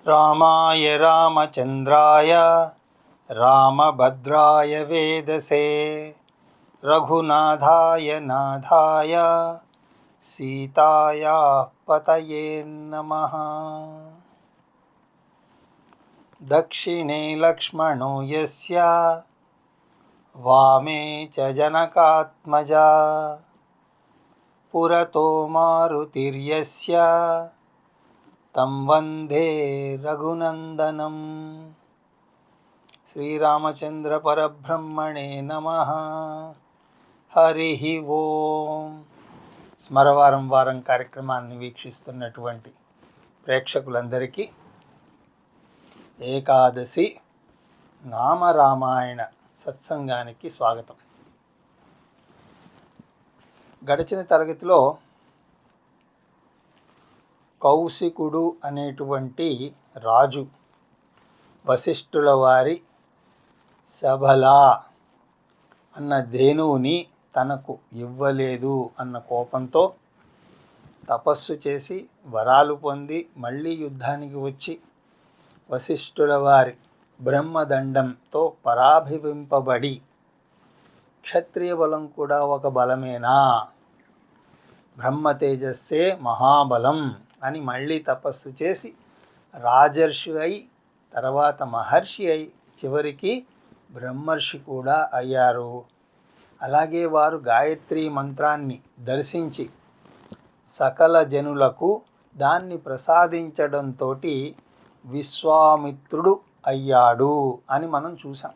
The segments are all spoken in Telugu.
రామాయ రామచంద్రాయ రామభద్రాయ వేదసే రఘునాథాయ నాథాయ సీతాయా పతయే నమః. దక్షిణే లక్ష్మణో యస్య వామే చ జనకాత్మజా పురతో మారుతిర్యస్య తం వందే రఘునందనం. శ్రీరామచంద్ర పరబ్రహ్మణే నమః. హరి ఓం. స్మరవారం వారం కార్యక్రమాన్ని వీక్షిస్తున్నటువంటి ప్రేక్షకులందరికీ ఏకాదశి నామరామాయణ సత్సంగానికి స్వాగతం. గడిచిన తరగతిలో కౌశికుడు అనేటువంటి రాజు వశిష్ఠుల వారి సబల అన్న ధేనువుని తనకు ఇవ్వలేదు అన్న కోపంతో తపస్సు చేసి వరాలు పొంది మళ్ళీ యుద్ధానికి వచ్చి వశిష్ఠుల వారి బ్రహ్మదండంతో పరాభివింపబడి క్షత్రియ బలం కూడా ఒక బలమేనా, బ్రహ్మ తేజస్సే మహాబలం అని మళ్ళీ తపస్సు చేసి రాజర్షి అయి తర్వాత మహర్షి అయి చివరికి బ్రహ్మర్షి కూడా అయ్యారు. అలాగే వారు గాయత్రి మంత్రాన్ని దర్శించి సకల జనులకు దాన్ని ప్రసాదించడంతో విశ్వామిత్రుడు అయ్యాడు అని మనం చూసాం.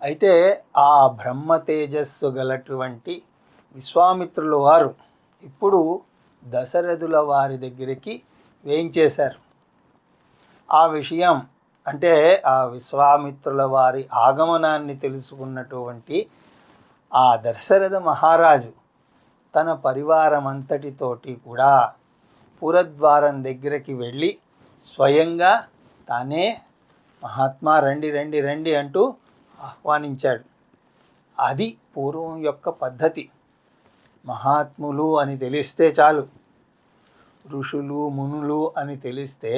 అయితే ఆ బ్రహ్మ తేజస్సు గలటువంటి విశ్వామిత్రుల వారు ఇప్పుడు దశరథుల వారి దగ్గరికి వేయించేశారు. ఆ విషయం అంటే ఆ విశ్వామిత్రుల వారి ఆగమనాన్ని తెలుసుకున్నటువంటి ఆ దశరథ మహారాజు తన పరివారం అంతటితోటి కూడా పురద్వారం దగ్గరికి వెళ్ళి స్వయంగా తానే మహాత్మా రండి రండి రండి అంటూ ఆహ్వానించాడు. అది పూర్వం యొక్క పద్ధతి. మహాత్ములు అని తెలిస్తే చాలు, ఋషులు మునులు అని తెలిస్తే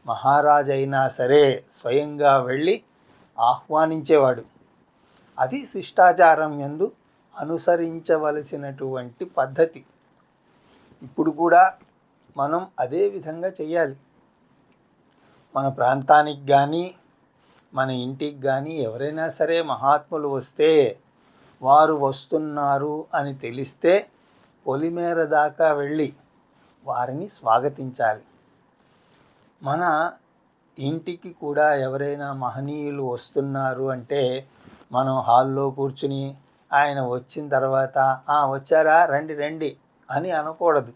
మహారాజు అయినా సరే స్వయంగా వెళ్ళి ఆహ్వానించేవాడు. అది శిష్టాచారం యందు అనుసరించవలసినటువంటి పద్ధతి. ఇప్పుడు కూడా మనం అదే విధంగా చెయ్యాలి. మన ప్రాంతానికి కానీ మన ఇంటికి కానీ ఎవరైనా సరే మహాత్ములు వస్తే వారు వస్తున్నారు అని తెలిస్తే పొలిమేర దాకా వెళ్ళి వారిని స్వాగతించాలి. మన ఇంటికి కూడా ఎవరైనా మహనీయులు వస్తున్నారు అంటే మనం హాల్లో కూర్చుని ఆయన వచ్చిన తర్వాత వచ్చారా రండి రండి అని అనకూడదు.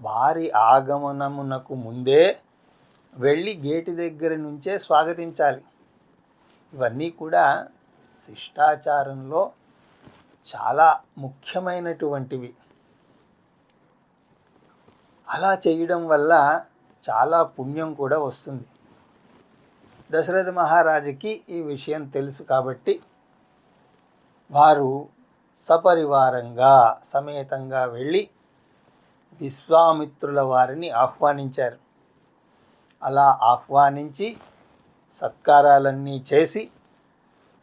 వారి ఆగమనమునకు ముందే వెళ్ళి గేటు దగ్గర నుంచే స్వాగతించాలి. ఇవన్నీ కూడా శిష్టాచారంలో చాలా ముఖ్యమైనటువంటివి. అలా చేయడం వల్ల చాలా పుణ్యం కూడా వస్తుంది. దశరథ మహారాజుకి ఈ విషయం తెలుసు కాబట్టి వారు సపరివారంగా సమేతంగా వెళ్ళి విశ్వామిత్రుల వారిని ఆహ్వానించారు. అలా ఆహ్వానించి సత్కారాలన్నీ చేసి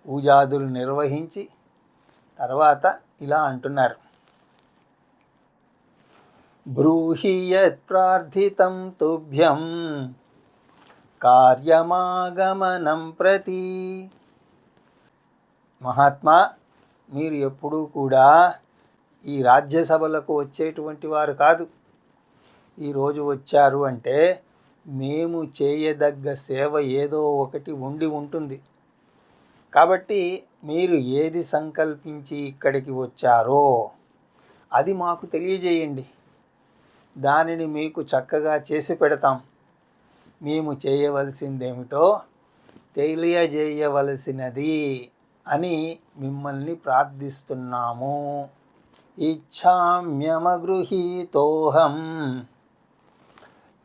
పూజాదులు నిర్వహించి తర్వాత ఇలా అంటున్నారు: బ్రూహి యత్ ప్రార్థితం తుభ్యం కార్యమాగమనం ప్రతి. మహాత్మా, మీరు ఎప్పుడూ కూడా ఈ రాజ్యసభలకు వచ్చేటువంటి వారు కాదు. ఈరోజు వచ్చారు అంటే మేము చేయదగ్గ సేవ ఏదో ఒకటి ఉండి ఉంటుంది. కాబట్టి మీరు ఏది సంకల్పించి ఇక్కడికి వచ్చారో అది మాకు తెలియజేయండి. దానిని మీకు చక్కగా చేసి పెడతాం. మేము చేయవలసిందేమిటో తెలియజేయవలసినది అని మిమ్మల్ని ప్రార్థిస్తున్నాము. ఇచ్ఛామ్యమగృహీతోహం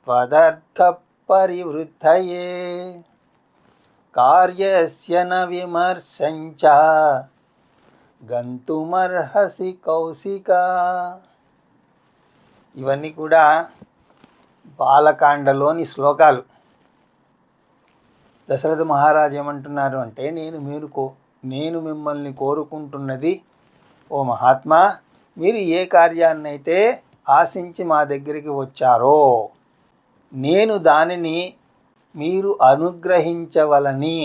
త్వదర్థ పరివృద్ధయే కార్యస్య న విమర్శంచ గంతుమర్హసి కౌశిక. ఇవన్నీ కూడా బాలకాండలోని శ్లోకాలు. దశరథ మహారాజు ఏమంటున్నారు అంటే, నేను మిమ్మల్ని కోరుకుంటున్నది, ఓ మహాత్మా, మీరు ఏ కార్యాన్నైతే ఆశించి మా దగ్గరికి వచ్చారో నేను దానిని మీరు అనుగ్రహించవలని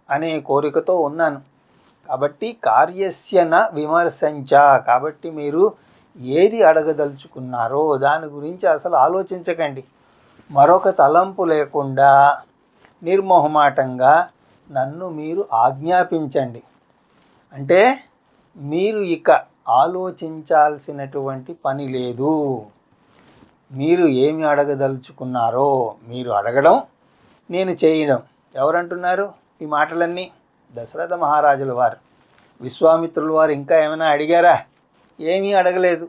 అనే కోరికతో ఉన్నాను. కాబట్టి కార్యస్యన విమర్శంచ, కాబట్టి మీరు ఏది అడగదలుచుకున్నారో దాని గురించి అసలు ఆలోచించకండి. మరొక తలంపు లేకుండా నిర్మోహమాటంగా నన్ను మీరు ఆజ్ఞాపించండి. అంటే మీరు ఇక ఆలోచించాల్సినటువంటి పని లేదు. మీరు ఏమి అడగదలుచుకున్నారో మీరు అడగడం, నేను చేయడం. ఎవరంటున్నారు ఈ మాటలన్నీ? దశరథ మహారాజుల వారు. విశ్వామిత్రుల వారు ఇంకా ఏమైనా అడిగారా? ఏమీ అడగలేదు,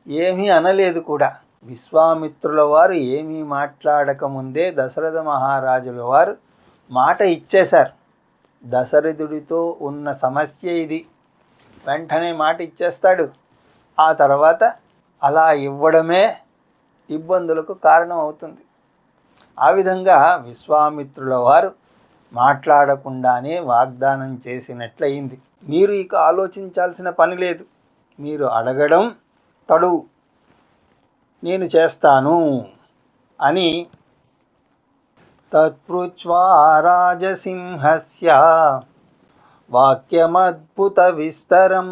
ఏమీ అనలేదు కూడా. విశ్వామిత్రుల వారు ఏమీ మాట్లాడకముందే దశరథ మహారాజుల వారు మాట ఇచ్చేశారు. దశరథుడితో ఉన్న సమస్య ఇది. వెంటనే మాట ఇచ్చేస్తాడు. ఆ తర్వాత అలా ఇవ్వడమే ఇబ్బందులకు కారణం అవుతుంది. ఆ విధంగా విశ్వామిత్రుల వారు మాట్లాడకుండానే వాగ్దానం చేసినట్లయింది. మీరు ఇక ఆలోచించాల్సిన పని లేదు. మీరు అడగడం తడువు, నేను చేస్తాను అని. తత్పృచ్వా రాజసింహస్య వాక్యమద్భుత విస్తరం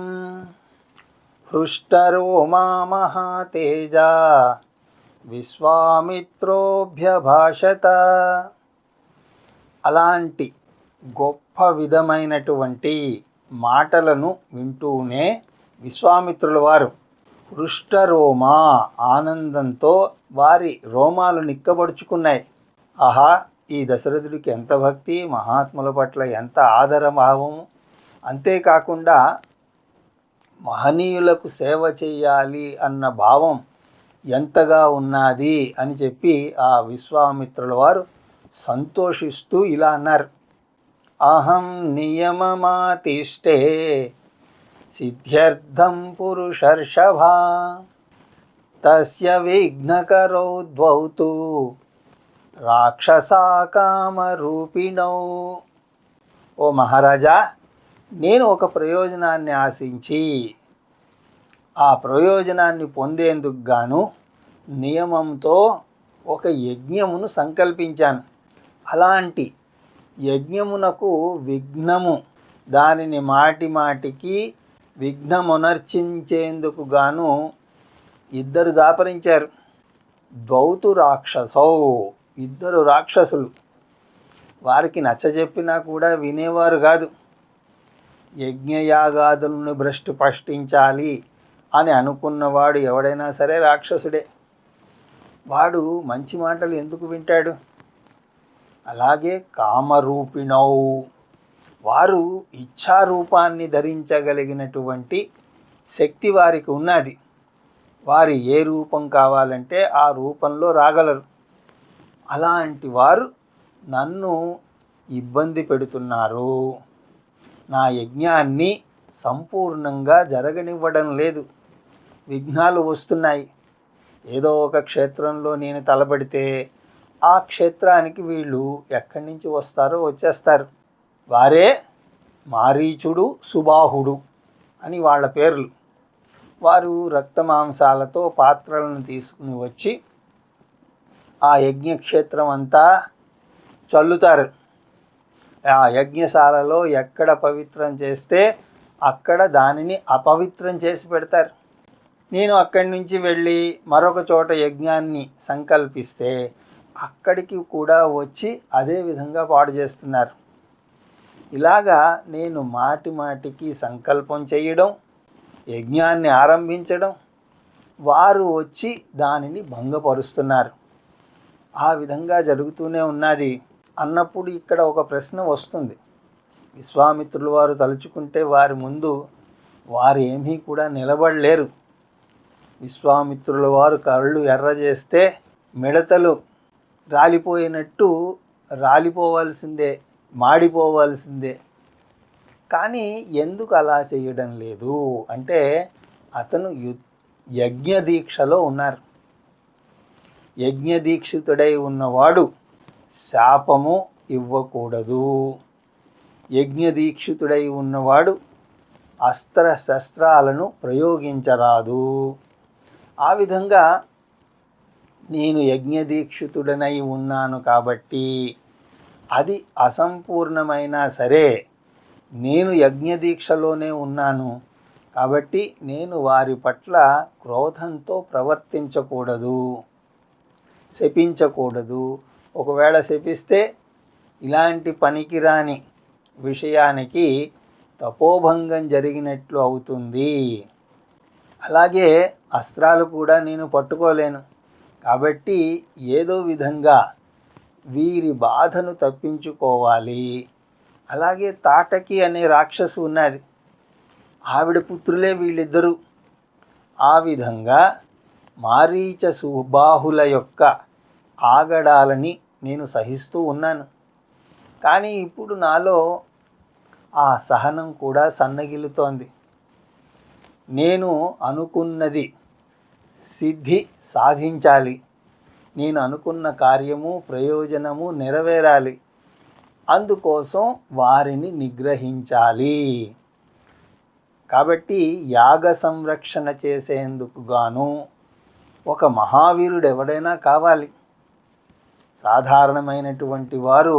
హృష్టరోమా మహాతేజ విశ్వామిత్రోభ్యభాషత. అలాంటి గొప్ప విధమైనటువంటి మాటలను వింటూనే విశ్వామిత్రుల వారు హృష్టరోమా, ఆనందంతో వారి రోమాలు నిక్కబడుచుకున్నాయి. ఆహా, ఈ దశరథుడికి ఎంత భక్తి, మహాత్ముల పట్ల ఎంత ఆదరభావము, అంతేకాకుండా మహనీయులకు సేవ చేయాలి అన్న భావం ఎంతగా ఉన్నది అని చెప్పి ఆ విశ్వామిత్రుల వారు సంతోషిస్తూ ఇలా అన్నారు. అహం నియమమాతిష్టే సిద్ధ్యర్థం పురుషర్షభా తస్య విఘ్నకరౌ ద్వౌతు రాక్షసా కామరూపిణౌ. ఓ మహారాజా, నేను ఒక ప్రయోజనాన్ని ఆశించి ఆ ప్రయోజనాన్ని పొందేందుకు గాను నియమంతో ఒక యజ్ఞమును సంకల్పించాను. అలాంటి యజ్ఞమునకు విఘ్నము, దానిని మాటికి విఘ్నమునర్చించేందుకు గాను ఇద్దరు దాపరించారు. ద్వౌతు రాక్షసౌ, ఇద్దరు రాక్షసులు. వారికి నచ్చజెప్పినా కూడా వినేవారు కాదు. యజ్ఞయాగాదులను భ్రష్టు పష్టించాలి అని అనుకున్నవాడు ఎవడైనా సరే రాక్షసుడే. వాడు మంచి మాటలు ఎందుకు వింటాడు? అలాగే కామరూపిణౌ, వారు ఇచ్ఛారూపాన్ని ధరించగలిగినటువంటి శక్తి వారికి ఉన్నది. వారి ఏ రూపం కావాలంటే ఆ రూపంలో రాగలరు. అలాంటి వారు నన్ను ఇబ్బంది పెడుతున్నారు. నా యజ్ఞాన్ని సంపూర్ణంగా జరగనివ్వడం లేదు. విఘ్నాలు వస్తున్నాయి. ఏదో ఒక క్షేత్రంలో నేను తలబడితే ఆ క్షేత్రానికి వీళ్ళు ఎక్కడి నుంచి వస్తారో వచ్చేస్తారు. వారే మారీచుడు, సుబాహుడు అని వాళ్ళ పేర్లు. వారు రక్తమాంసాలతో పాత్రలను తీసుకుని వచ్చి ఆ యజ్ఞక్షేత్రం అంతా చల్లుతారు. ఆ యజ్ఞశాలలో ఎక్కడ పవిత్రం చేస్తే అక్కడ దానిని అపవిత్రం చేసి పెడతారు. నేను అక్కడి నుంచి వెళ్ళి మరొక చోట యజ్ఞాన్ని సంకల్పిస్తే అక్కడికి కూడా వచ్చి అదే విధంగా పాడు చేస్తున్నారు. ఇలాగా నేను మాటికి సంకల్పం చేయడం, యజ్ఞాన్ని ఆరంభించడం, వారు వచ్చి దానిని భంగపరుస్తున్నారు. ఆ విధంగా జరుగుతూనే ఉన్నది. అన్నప్పుడు ఇక్కడ ఒక ప్రశ్న వస్తుంది. విశ్వామిత్రుల వారు తలుచుకుంటే వారి ముందు వారు ఏమీ కూడా నిలబడలేరు. విశ్వామిత్రుల వారు కళ్ళు ఎర్ర చేస్తే మిడతలు రాలిపోయినట్టు రాలిపోవాల్సిందే, మాడిపోవాల్సిందే. కానీ ఎందుకు అలా చేయడం లేదు అంటే అతను యజ్ఞ దీక్షలో ఉన్నారు. యజ్ఞదీక్షితుడై ఉన్నవాడు శాపము ఇవ్వకూడదు. యజ్ఞదీక్షితుడై ఉన్నవాడు అస్త్ర శస్త్రాలను ప్రయోగించరాదు. ఆ విధంగా నేను యజ్ఞదీక్షితుడనై ఉన్నాను కాబట్టి అది అసంపూర్ణమైనా సరే నేను యజ్ఞదీక్షలోనే ఉన్నాను కాబట్టి నేను వారి పట్ల క్రోధంతో ప్రవర్తించకూడదు, శపించకూడదు. ఒకవేళ శపిస్తే ఇలాంటి పనికిరాని విషయానికి తపోభంగం జరిగినట్లు అవుతుంది. అలాగే అస్త్రాలు కూడా నేను పట్టుకోలేను కాబట్టి ఏదో విధంగా వీరి బాధను తప్పించుకోవాలి. అలాగే తాటకి అనే రాక్షసు ఉన్నది, ఆవిడ పుత్రులే వీళ్ళిద్దరూ. ఆ విధంగా మారీచ సుబాహుల యొక్క ఆగడాలని నేను సహిస్తూ ఉన్నాను. కానీ ఇప్పుడు నాలో ఆ సహనం కూడా సన్నగిల్లుతోంది. నేను అనుకున్నది సిద్ధి సాధించాలి, నేను అనుకున్న కార్యము ప్రయోజనము నెరవేరాలి. అందుకోసం వారిని నిగ్రహించాలి. కాబట్టి యాగ సంరక్షణ చేసేందుకు గాను ఒక మహావీరుడు ఎవడైనా కావాలి. సాధారణమైనటువంటి వారు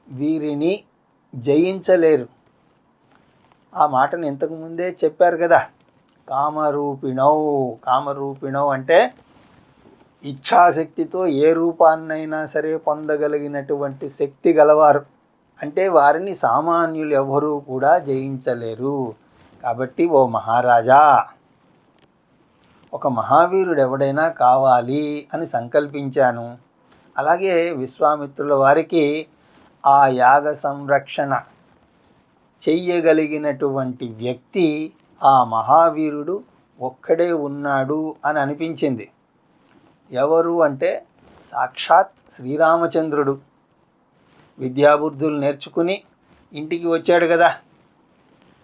వీరిని జయించలేరు. ఆ మాటను ఇంతకుముందే చెప్పారు కదా, కామరూపిణౌ అంటే ఇచ్ఛాశక్తితో ఏ రూపాన్నైనా సరే పొందగలిగినటువంటి శక్తి గలవారు. అంటే వారిని సామాన్యులు ఎవరూ కూడా జయించలేరు. కాబట్టి ఓ మహారాజా, ఒక మహావీరుడు ఎవడైనా కావాలి అని సంకల్పించాను. అలాగే విశ్వామిత్రుల వారికి ఆ యాగ సంరక్షణ చెయ్యగలిగినటువంటి వ్యక్తి ఆ మహావీరుడు ఒక్కడే ఉన్నాడు అని అనిపించింది. ఎవరు అంటే సాక్షాత్ శ్రీరామచంద్రుడు. విద్యాబుద్ధులు నేర్చుకుని ఇంటికి వచ్చాడు కదా,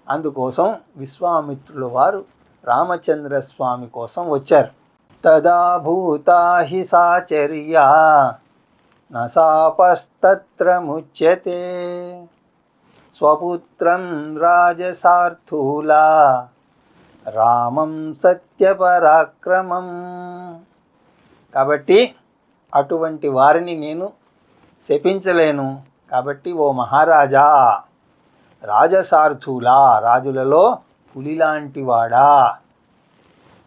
అందుకోసం విశ్వామిత్రుల వారు రామచంద్రస్వామి కోసం వచ్చారు. తదా భూతా హి సాచర్యా నసాపస్తత్ర ముచ్యతే స్వపుత్రం రాజసార్థూలా రామం సత్యపరాక్రమం. కాబట్టి అటువంటి వారిని నేను శపించలేను. కాబట్టి ఓ మహారాజా, రాజసార్థులా రాజులలో పులిలాంటి వాడా,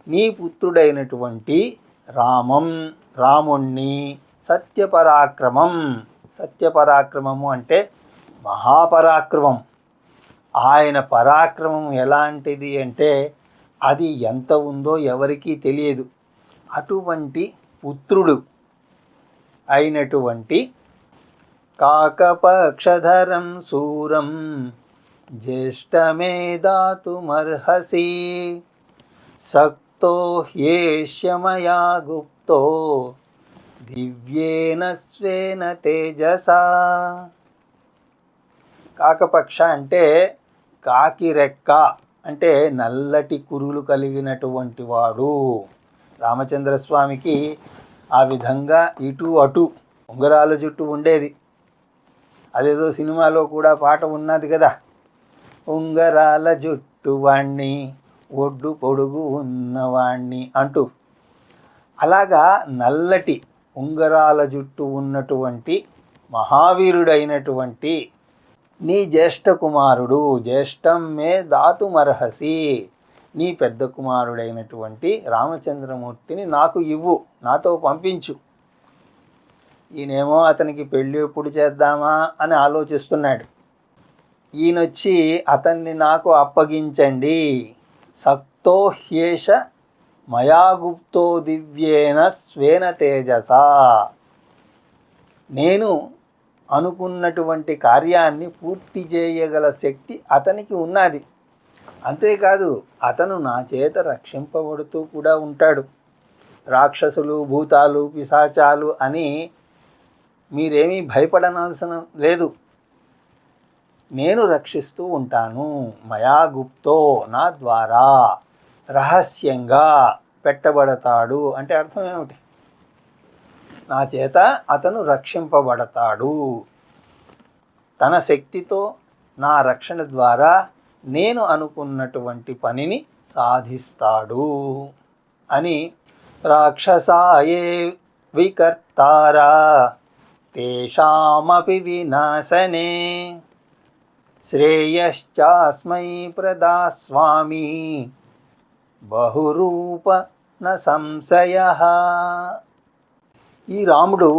నీ పుత్రుడైనటువంటి రాముణ్ణి సత్యపరాక్రమము అంటే మహాపరాక్రమం. ఆయన పరాక్రమం ఎలాంటిది అంటే అది ఎంత ఉందో ఎవరికీ తెలియదు. అటువంటి పుత్రుడు అయినటువంటి కాకపక్షధరం శూరం జ్యేష్ఠమే దాతుమర్హసి సక్తో హ్యేష్యమయా గుప్తో దివ్యేన స్వేన తేజసా. కాకపక్ష అంటే కాకి రెక్క అంటే నల్లటి కురులు కలిగినటువంటి వాడు. రామచంద్రస్వామికి ఆ విధంగా ఇటు అటు ఉంగరాల జుట్టు ఉండేది. అదేదో సినిమాలో కూడా పాట ఉన్నది కదా, ఉంగరాల జుట్టు వాణ్ణి ఒడ్డు పొడుగు ఉన్నవాణ్ణి అంటూ. అలాగా నల్లటి ఉంగరాల జుట్టు ఉన్నటువంటి మహావీరుడైనటువంటి నీ జ్యేష్ఠ కుమారుడు, జ్యేష్ఠం మే దాతుమర్హసి, నీ పెద్ద కుమారుడైనటువంటి రామచంద్రమూర్తిని నాకు ఇవ్వు, నాతో పంపించు. ఈయనేమో అతనికి పెళ్ళి ఎప్పుడు చేద్దామా అని ఆలోచిస్తున్నాడు. ఈయనొచ్చి అతన్ని నాకు అప్పగించండి. సక్తో హ్యేష మయాగుప్తో దివ్యేన స్వేన తేజసా. నేను అనుకున్నటువంటి కార్యాన్ని పూర్తి చేయగల శక్తి అతనికి ఉన్నది. అంతేకాదు అతను నా చేత రక్షింపబడుతూ కూడా ఉంటాడు. రాక్షసులు, భూతాలు, పిశాచాలు అని మీరేమీ భయపడనవసరం లేదు. నేను రక్షిస్తూ ఉంటాను. మయా గుప్తో, నా ద్వారా రహస్యంగా పెట్టబడతాడు. అంటే అర్థం ఏమిటి? నా చేత అతను రక్షింపబడతాడు. తన శక్తితో నా రక్షణ ద్వారా నేను అనుకున్నటువంటి పనిని సాధిస్తాడు అని రాక్షసాయే వికర్తారా తేషామపి వినాశనే శ్రేయశ్చాస్మై ప్రదాస్వామి బహురూప న సంశయః. ఈ రాముడు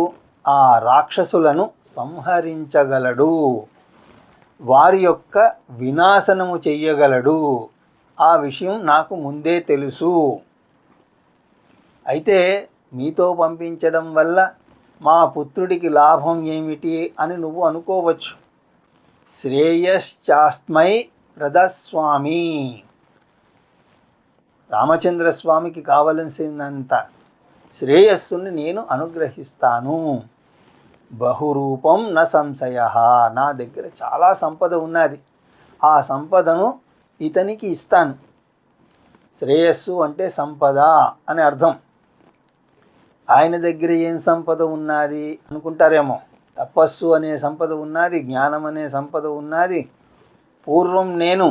ఆ రాక్షసులను సంహరించగలడు, వారి యొక్క వినాశనము చెయ్యగలడు. ఆ విషయం నాకు ముందే తెలుసు. అయితే మీతో పంపించడం వల్ల మా పుత్రుడికి లాభం ఏమిటి అని నువ్వు అనుకోవచ్చు. శ్రేయశ్చాస్మై ప్రదస్వామి, రామచంద్రస్వామికి కావలసినంత శ్రేయస్సుని నేను అనుగ్రహిస్తాను. బహురూపం న సంశయ, నా దగ్గర చాలా సంపద ఉన్నది, ఆ సంపదను ఇతనికి ఇస్తాను. శ్రేయస్సు అంటే సంపద అని అర్థం. ఆయన దగ్గర ఏం సంపద ఉన్నది అనుకుంటారేమో. తపస్సు అనే సంపద ఉన్నది, జ్ఞానం అనే సంపద ఉన్నది. పూర్వం నేను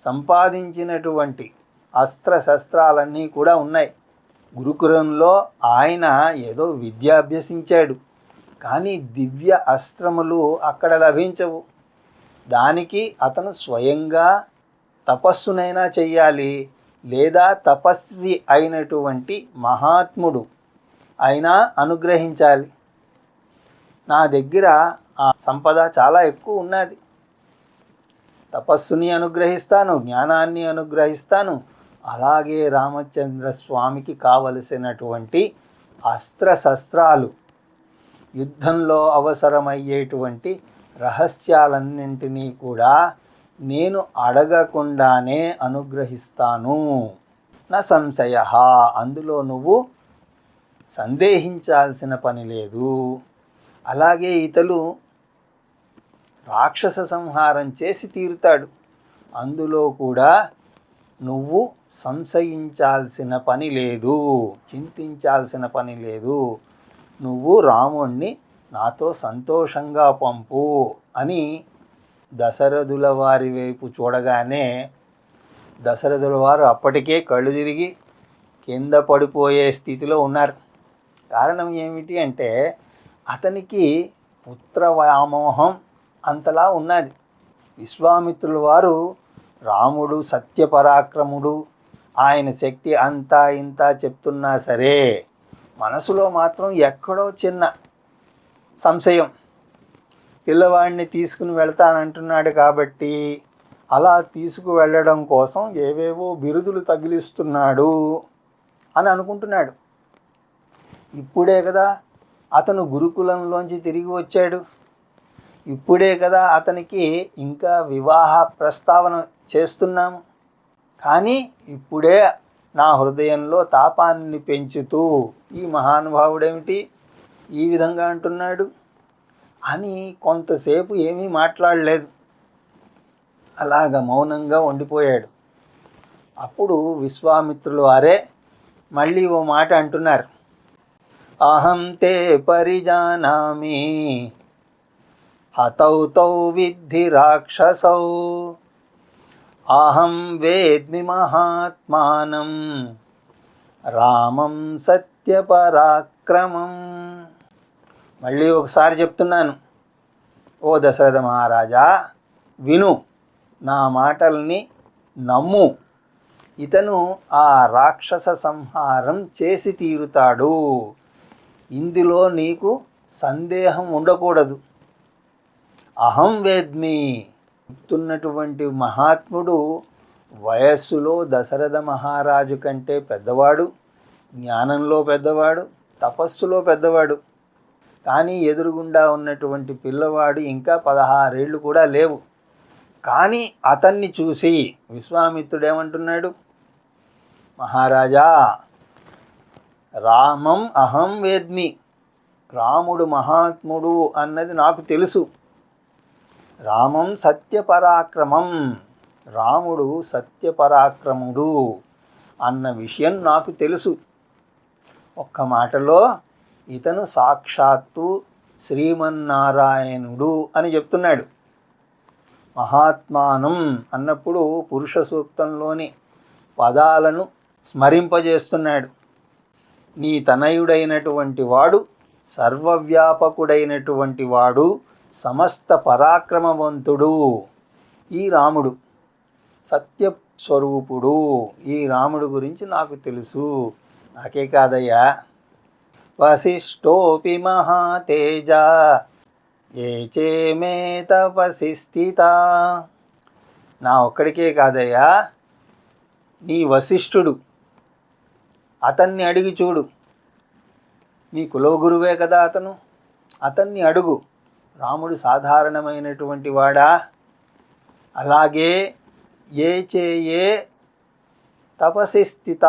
సంపాదించినటువంటి అస్త్రశస్త్రాలన్నీ కూడా ఉన్నాయి. గురుకులంలో ఆయన ఏదో విద్య అభ్యసించాడు, కానీ దివ్య అస్త్రములు అక్కడ లభించవు. దానికి అతను స్వయంగా తపస్సునైనా చెయ్యాలి, లేదా తపస్వి అయినటువంటి మహాత్ముడు అయినా అనుగ్రహించాలి. నా దగ్గర ఆ సంపద చాలా ఎక్కువ ఉన్నది. తపస్సుని అనుగ్రహిస్తాను, జ్ఞానాన్ని అనుగ్రహిస్తాను, అలాగే రామచంద్ర స్వామికి కావలసినటువంటి అస్త్రశస్త్రాలు, యుద్ధంలో అవసరమయ్యేటువంటి రహస్యాలన్నింటినీ కూడా నేను అడగకుండానే అనుగ్రహిస్తాను. నా సంశయ, అందులో నువ్వు సందేహించాల్సిన పని లేదు. అలాగే ఇతడు రాక్షస సంహారం చేసి తీరుతాడు, అందులో కూడా నువ్వు సంశయించాల్సిన పని లేదు, చింతించాల్సిన పని లేదు. నువ్వు రాముణ్ణి నాతో సంతోషంగా పంపు అని దశరథుల వారి వైపు చూడగానే దశరథుల వారు అప్పటికే కళ్ళు తిరిగి కింద పడిపోయే స్థితిలో ఉన్నారు. కారణం ఏమిటి అంటే అతనికి పుత్ర వ్యామోహం అంతలా ఉన్నది. విశ్వామిత్రుల వారు రాముడు సత్యపరాక్రముడు, ఆయన శక్తి అంతా ఇంత చెప్తున్నా సరే మనసులో మాత్రం ఎక్కడో చిన్న సంశయం. పిల్లవాడిని తీసుకుని వెళ్తానంటున్నాడు కాబట్టి అలా తీసుకువెళ్ళడం కోసం ఏవేవో బిరుదులు తగిలిస్తున్నాడు అని అనుకుంటున్నాడు. ఇప్పుడే కదా అతను గురుకులంలోంచి తిరిగి వచ్చాడు, ఇప్పుడే కదా అతనికి ఇంకా వివాహ ప్రస్తావన చేస్తున్నాము. కానీ ఇప్పుడే నా హృదయంలో తాపాన్ని పెంచుతూ ఈ మహానుభావుడేమిటి ఈ విధంగా అంటున్నాడు అని కొంతసేపు ఏమీ మాట్లాడలేదు, అలాగ మౌనంగా ఉండిపోయాడు. అప్పుడు విశ్వామిత్రులు వారే మళ్ళీ ఓ మాట అంటున్నారు. అహం తే పరిజానామి హతౌ తౌ విద్ధి రాక్షసౌ అహం వేద్మి మహాత్మానం రామం సత్యపరాక్రమం. మళ్ళీ ఒకసారి చెప్తున్నాను, ఓ దశరథ మహారాజా విను, నా మాటల్ని నమ్ము. ఇతను ఆ రాక్షస సంహారం చేసి తీరుతాడు, ఇందులో నీకు సందేహం ఉండకూడదు. అహం వేద్మి, చెప్తున్నటువంటి మహాత్ముడు వయస్సులో దశరథ మహారాజు కంటే పెద్దవాడు, జ్ఞానంలో పెద్దవాడు, తపస్సులో పెద్దవాడు. కానీ ఎదురుగుండా ఉన్నటువంటి పిల్లవాడు ఇంకా 16 ఏళ్ళు కూడా లేవు. కానీ అతన్ని చూసి విశ్వామిత్రుడు ఏమంటున్నాడు, మహారాజా రామం అహం వేద్మి, రాముడు మహాత్ముడు అన్నది నాకు తెలుసు. రామం సత్యపరాక్రమం, రాముడు సత్యపరాక్రముడు అన్న విషయం నాకు తెలుసు. ఒక్క మాటలో ఇతను సాక్షాత్తు శ్రీమన్నారాయణుడు అని చెప్తున్నాడు. మహాత్మానం అన్నప్పుడు పురుష సూక్తంలోని పదాలను స్మరింపజేస్తున్నాడు. నీ తనయుడైనటువంటి వాడు, సర్వవ్యాపకుడైనటువంటి వాడు, సమస్త పరాక్రమవంతుడు ఈ రాముడు, సత్యస్వరూపుడు ఈ రాముడు గురించి నాకు తెలుసు. నాకే కాదయ్యా, వశిష్ఠోపి మహాతేజ ఏచే మే తపసి స్థిత. నా ఒక్కడికే కాదయ్యా, నీ వశిష్ఠుడు, అతన్ని అడిగి చూడు. నీ కులగురువే కదా అతను, అతన్ని అడుగు. రాముడు సాధారణమైనటువంటి వాడా? అలాగే ఏ చేయే తపసి స్థిత,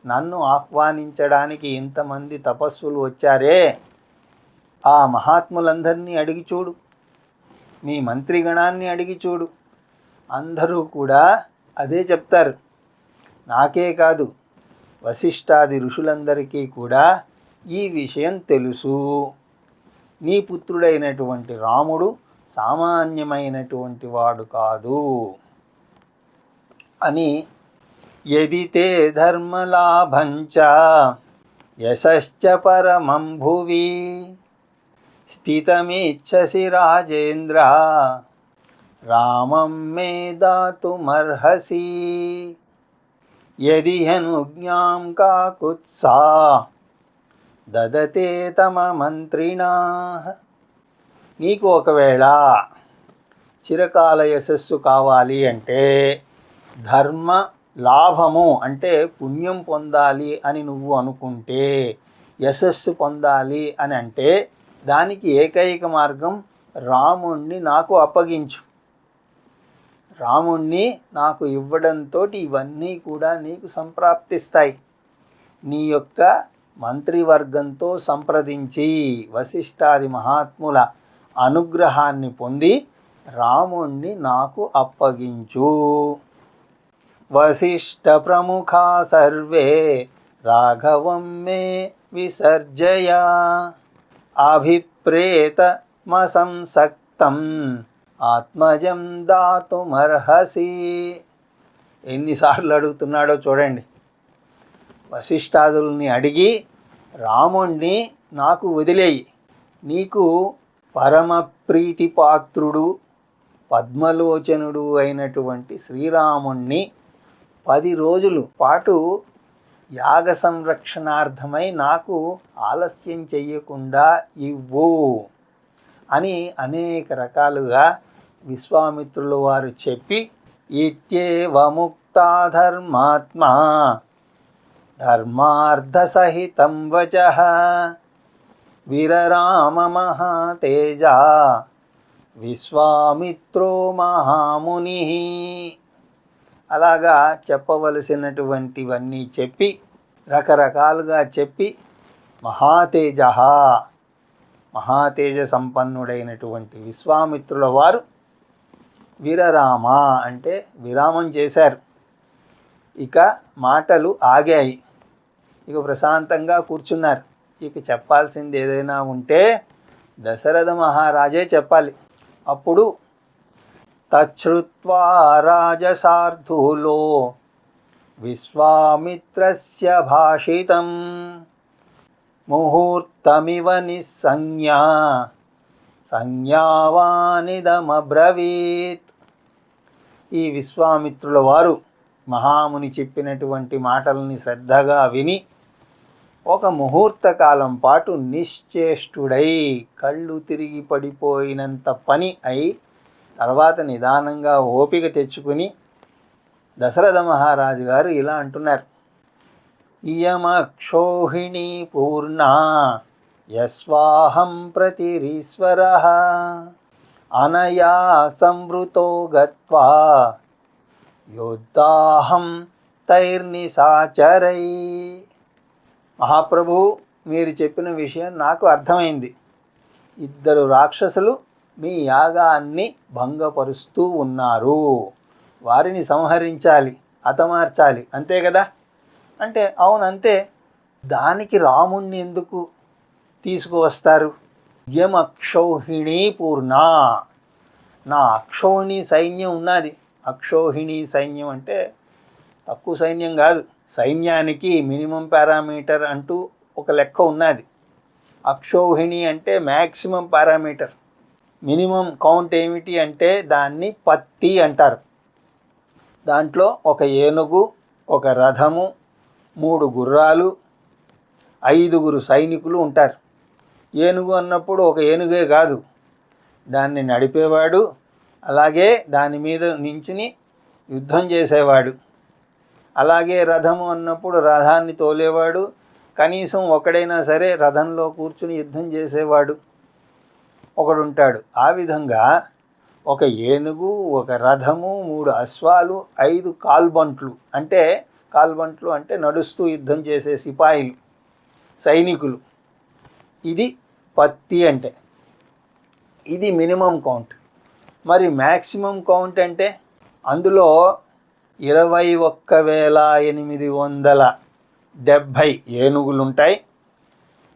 నన్ను ఆహ్వానించడానికి ఇంతమంది తపస్సులు వచ్చారే, ఆ మహాత్ములందరినీ అడిగి చూడు. మీ మంత్రిగణాన్ని అడిగి చూడు. అందరూ కూడా అదే చెప్తారు. నాకే కాదు, వశిష్ఠాది ఋషులందరికీ కూడా ఈ విషయం తెలుసు. నీ పుత్రుడైనటువంటి రాముడు సామాన్యమైనటువంటి వాడు కాదు అని. యది తే ధర్మలాభంచ యశశ్చ పరమం భువి స్థితమిచ్చసి రాజేంద్ర రామం మే దాతుమర్హసి యది హనుజ్ఞాం కాకుత్సా దదతే తమ మంత్రిణా. నీకు ఒకవేళ చిరకాల యశస్సు కావాలి అంటే, ధర్మ లాభము అంటే పుణ్యం పొందాలి అని నువ్వు అనుకుంటే, యశస్సు పొందాలి అని అంటే, దానికి ఏకైక మార్గం రాముణ్ణి నాకు అప్పగించు. రాముణ్ణి నాకు ఇవ్వడంతో ఇవన్నీ కూడా నీకు సంప్రాప్తిస్తాయి. నీ యొక్క మంత్రివర్గంతో సంప్రదించి వశిష్ఠాది మహాత్ముల అనుగ్రహాన్ని పొంది రాముణ్ణి నాకు అప్పగించు. వశిష్ఠ ప్రముఖా సర్వే రాఘవం మే విసర్జయ అభిప్రేతమసంసక్తం ఆత్మజం దాతుమర్హసి. ఎన్నిసార్లు అడుగుతున్నాడో చూడండి. వశిష్ఠాదుల్ని అడిగి రాముణ్ణి నాకు వదిలేయి. నీకు పరమ ప్రీతిపాత్రుడు, పద్మలోచనుడు అయినటువంటి శ్రీరాముణ్ణి 10 రోజుల పాటు యాగ సంరక్షణార్థమై నాకు ఆలస్యం చెయ్యకుండా ఇవ్వు అని అనేక రకాలుగా విశ్వామిత్రుల వారు చెప్పి, ఇత్యేవ ముక్తా ధర్మాత్మా ధర్మార్థసహితం వచః విరరామ మహాతేజ విశ్వామిత్రో మహాముని. అలాగా చెప్పవలసినటువంటివన్నీ చెప్పి, రకరకాలుగా చెప్పి, మహాతేజ సంపన్నుడైనటువంటి విశ్వామిత్రుల వారు విరరామ అంటే విరామం చేశారు. ఇక మాటలు ఆగాయి. ఇక ప్రశాంతంగా కూర్చున్నారు. ఇక చెప్పాల్సింది ఏదైనా ఉంటే దశరథ మహారాజే చెప్పాలి. అప్పుడు తచ్ఛ్రుత్వా రాజశార్దూలో విశ్వామిత్రస్య భాషితం ముహూర్తమివ నిస్సంజ్ఞా సంజ్ఞావానిదమబ్రవీత్. ఈ విశ్వామిత్రుల వారు మహాముని చెప్పినటువంటి మాటల్ని శ్రద్ధగా విని ఒక ముహూర్త కాలం పాటు నిశ్చేష్టుడై కళ్ళు తిరిగి పడిపోయినంత పని అయి తర్వాత నిదానంగా ఓపిక తెచ్చుకుని దశరథ మహారాజు గారు ఇలా అంటున్నారు. ఇయమక్షోహిణీ పూర్ణా యస్వాహం ప్రతిరీశ్వరః అనయా సంవృతో గత్వా యోద్ధాహం తైర్నిశాచరై. మహాప్రభు, మీరు చెప్పిన విషయం నాకు అర్థమైంది. 2 రాక్షసులు మీ యాగాన్ని భంగపరుస్తూ ఉన్నారు. వారిని సంహరించాలి, హతమార్చాలి, అంతే కదా అంటే అవునంతే. దానికి రాముణ్ణి ఎందుకు తీసుకువస్తారు. యమ అక్షౌహిణీ పూర్ణ, నా అక్షౌహిణి సైన్యం ఉన్నది. అక్షౌహిణి సైన్యం అంటే తక్కువ సైన్యం కాదు. సైన్యానికి మినిమం పారామీటర్ అంటూ ఒక లెక్క ఉన్నది. అక్షౌహిణి అంటే మ్యాక్సిమం పారామీటర్. మినిమం కౌంట్ ఏమిటి అంటే దాన్ని పత్తి అంటారు. దాంట్లో ఒక ఏనుగు, ఒక రథము, 3 గుర్రాలు, 5 సైనికులు ఉంటారు. ఏనుగు అన్నప్పుడు ఒక ఏనుగే కాదు, దాన్ని నడిపేవాడు, అలాగే దాని మీద నించుని యుద్ధం చేసేవాడు. అలాగే రథము అన్నప్పుడు రథాన్ని తోలేవాడు, కనీసం ఒకడైనా సరే రథంలో కూర్చుని యుద్ధం చేసేవాడు ఒకడుంటాడు. ఆ విధంగా ఒక ఏనుగు, ఒక రథము, 3 అశ్వాలు, 5 కాల్బంట్లు. కాల్బంట్లు అంటే నడుస్తూ యుద్ధం చేసే సిపాయిలు, సైనికులు. ఇది పత్తి అంటే. ఇది మినిమం కౌంట్. మరి మ్యాక్సిమం కౌంట్ అంటే అందులో 21,870 ఏనుగులుంటాయి.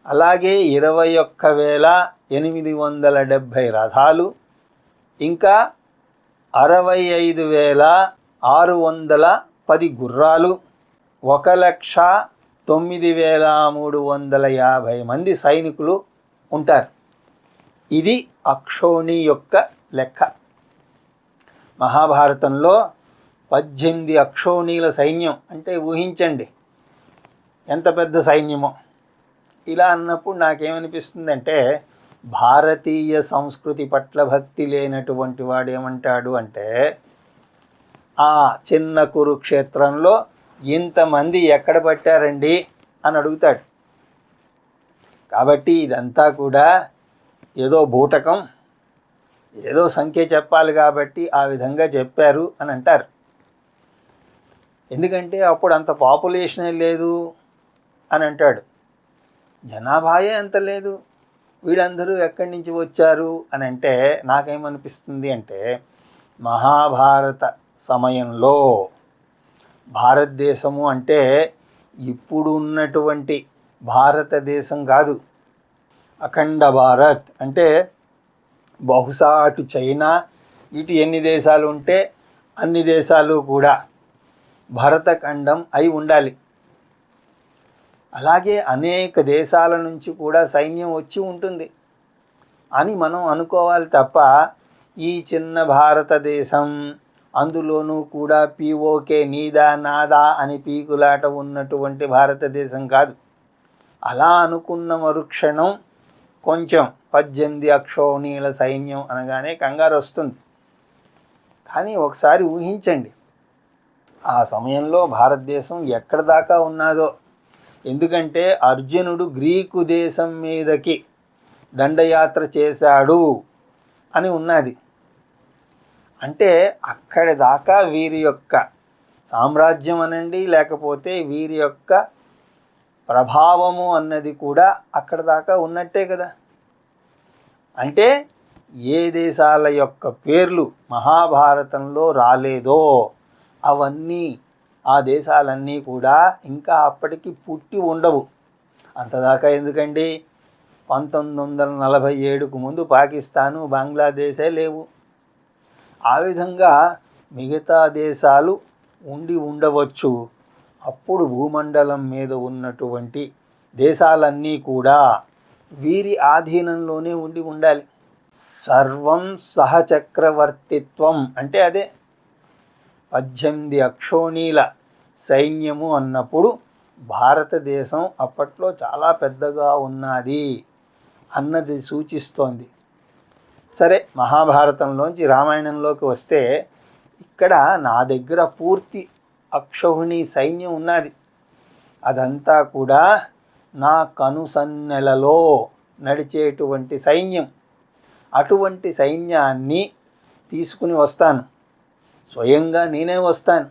అలాగే 21,870 రథాలు, ఇంకా 65,610 గుర్రాలు, 1,09,350 మంది సైనికులు ఉంటారు. ఇది అక్షౌణి యొక్క లెక్క. మహాభారతంలో 18 అక్షౌణీల సైన్యం అంటే ఊహించండి ఎంత పెద్ద సైన్యమో. ఇలా అన్నప్పుడు నాకేమనిపిస్తుందంటే, భారతీయ సంస్కృతి పట్ల భక్తి లేనటువంటి వాడు ఏమంటాడు అంటే, ఆ చిన్న కురుక్షేత్రంలో ఇంతమంది ఎక్కడ పట్టారండి అని అడుగుతాడు. కాబట్టి ఇదంతా కూడా ఏదో బూటకం, ఏదో సంఖ్య చెప్పాలి కాబట్టి ఆ విధంగా చెప్పారు అని అంటారు. ఎందుకంటే అప్పుడు అంత పాపులేషనే లేదు అని అంటాడు. జనాభాయే అంత లేదు, వీళ్ళందరూ ఎక్కడి నుంచి వచ్చారు అని అంటే నాకేమనిపిస్తుంది అంటే, మహాభారత సమయంలో భారతదేశము అంటే ఇప్పుడు ఉన్నటువంటి భారతదేశం కాదు. అఖండ భారత్ అంటే బహుశా అటు చైనా ఇటు ఎన్ని దేశాలు ఉంటే అన్ని దేశాలు కూడా భరతఖండం అయి ఉండాలి. అలాగే అనేక దేశాల నుంచి కూడా సైన్యం వచ్చి ఉంటుంది అని మనం అనుకోవాలి తప్ప, ఈ చిన్న భారతదేశం, అందులోనూ కూడా పీఓకే నీదా నాదా అని పీకులాట ఉన్నటువంటి భారతదేశం కాదు. అలా అనుకున్న మరుక్షణం కొంచెం 18 అక్షౌణీల సైన్యం అనగానే కంగారు వస్తుంది. కానీ ఒకసారి ఊహించండి, ఆ సమయంలో భారతదేశం ఎక్కడి దాకా ఉన్నాదో. ఎందుకంటే అర్జునుడు గ్రీకు దేశం మీదకి దండయాత్ర చేశాడు అని ఉన్నది. అంటే అక్కడి దాకా వీరి యొక్క సామ్రాజ్యం అనండి, లేకపోతే వీరి యొక్క ప్రభావము అన్నది కూడా అక్కడి దాకా ఉన్నట్టే కదా. అంటే ఏ దేశాల యొక్క పేర్లు మహాభారతంలో రాలేదో అవన్నీ, ఆ దేశాలన్నీ కూడా ఇంకా అప్పటికి పుట్టి ఉండవు. అంతదాకా ఎందుకండి, 1947కు ముందు పాకిస్తాను, బంగ్లాదేశే లేవు. ఆ విధంగా మిగతా దేశాలు ఉండి ఉండవచ్చు. అప్పుడు భూమండలం మీద ఉన్నటువంటి దేశాలన్నీ కూడా వీరి ఆధీనంలోనే ఉండి ఉండాలి. సర్వం సహచక్రవర్తిత్వం అంటే అదే. 18 అక్షౌణీల సైన్యము అన్నప్పుడు భారతదేశం అప్పట్లో చాలా పెద్దగా ఉన్నది అన్నది సూచిస్తోంది. సరే, మహాభారతంలోంచి రామాయణంలోకి వస్తే, ఇక్కడ నా దగ్గర పూర్తి అక్షౌహిణి సైన్యం ఉన్నది. అదంతా కూడా నా కనుసన్నెలలో నడిచేటువంటి సైన్యం. అటువంటి సైన్యాన్ని తీసుకుని వస్తాను, స్వయంగా నేనే వస్తాను.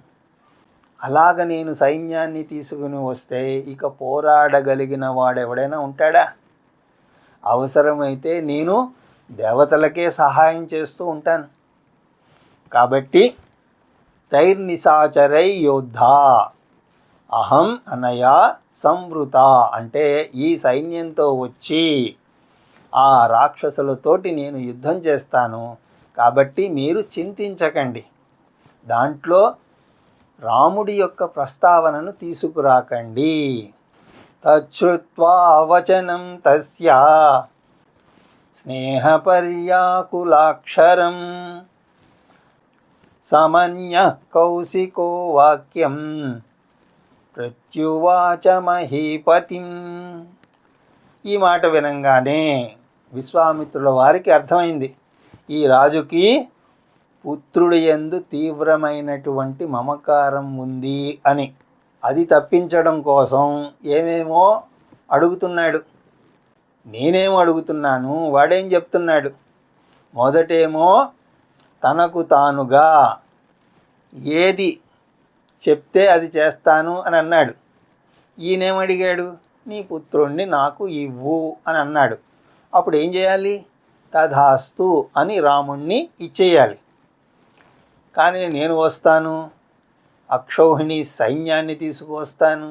అలాగ నేను సైన్యాన్ని తీసుకుని వస్తే ఇక పోరాడగలిగిన వాడెవడైనా ఉంటాడా? అవసరమైతే నేను దేవతలకే సహాయం చేస్తూ ఉంటాను. కాబట్టి తైర్నిశాచరై యోద్ధ, అహం అనయా సంవృత అంటే ఈ సైన్యంతో వచ్చి ఆ రాక్షసులతోటి నేను యుద్ధం చేస్తాను, కాబట్టి మీరు చింతించకండి, దాంట్లో రాముడి యొక్క ప్రస్తావనను తీసుకురాకండి. తచ్చుత్వా వచనం తస్య స్నేహపర్యాకులాక్షరం సమన్యః కౌశికో వాక్యం ప్రత్యువాచ మహీపతిం. ఈ మాట వినంగానే విశ్వామిత్రుల వారికి అర్థమైంది, ఈ రాజుకి పుత్రుడి యందు తీవ్రమైనటువంటి మమకారం ఉంది అని. అది తప్పించడం కోసం ఏమేమో అడుగుతున్నాడు. నేనేమో అడుగుతున్నాను, వాడేం చెప్తున్నాడు. మొదటేమో తనకు తానుగా ఏది చెప్తే అది చేస్తాను అని అన్నాడు. ఈయనేమడిగాడు, నీ పుత్రుణ్ణి నాకు ఇవ్వు అని అన్నాడు. అప్పుడు ఏం చేయాలి, తథాస్తు అని రాముణ్ణి ఇచ్చేయాలి. కానీ నేను వస్తాను, అక్షౌహిణి సైన్యాన్ని తీసుకువస్తాను,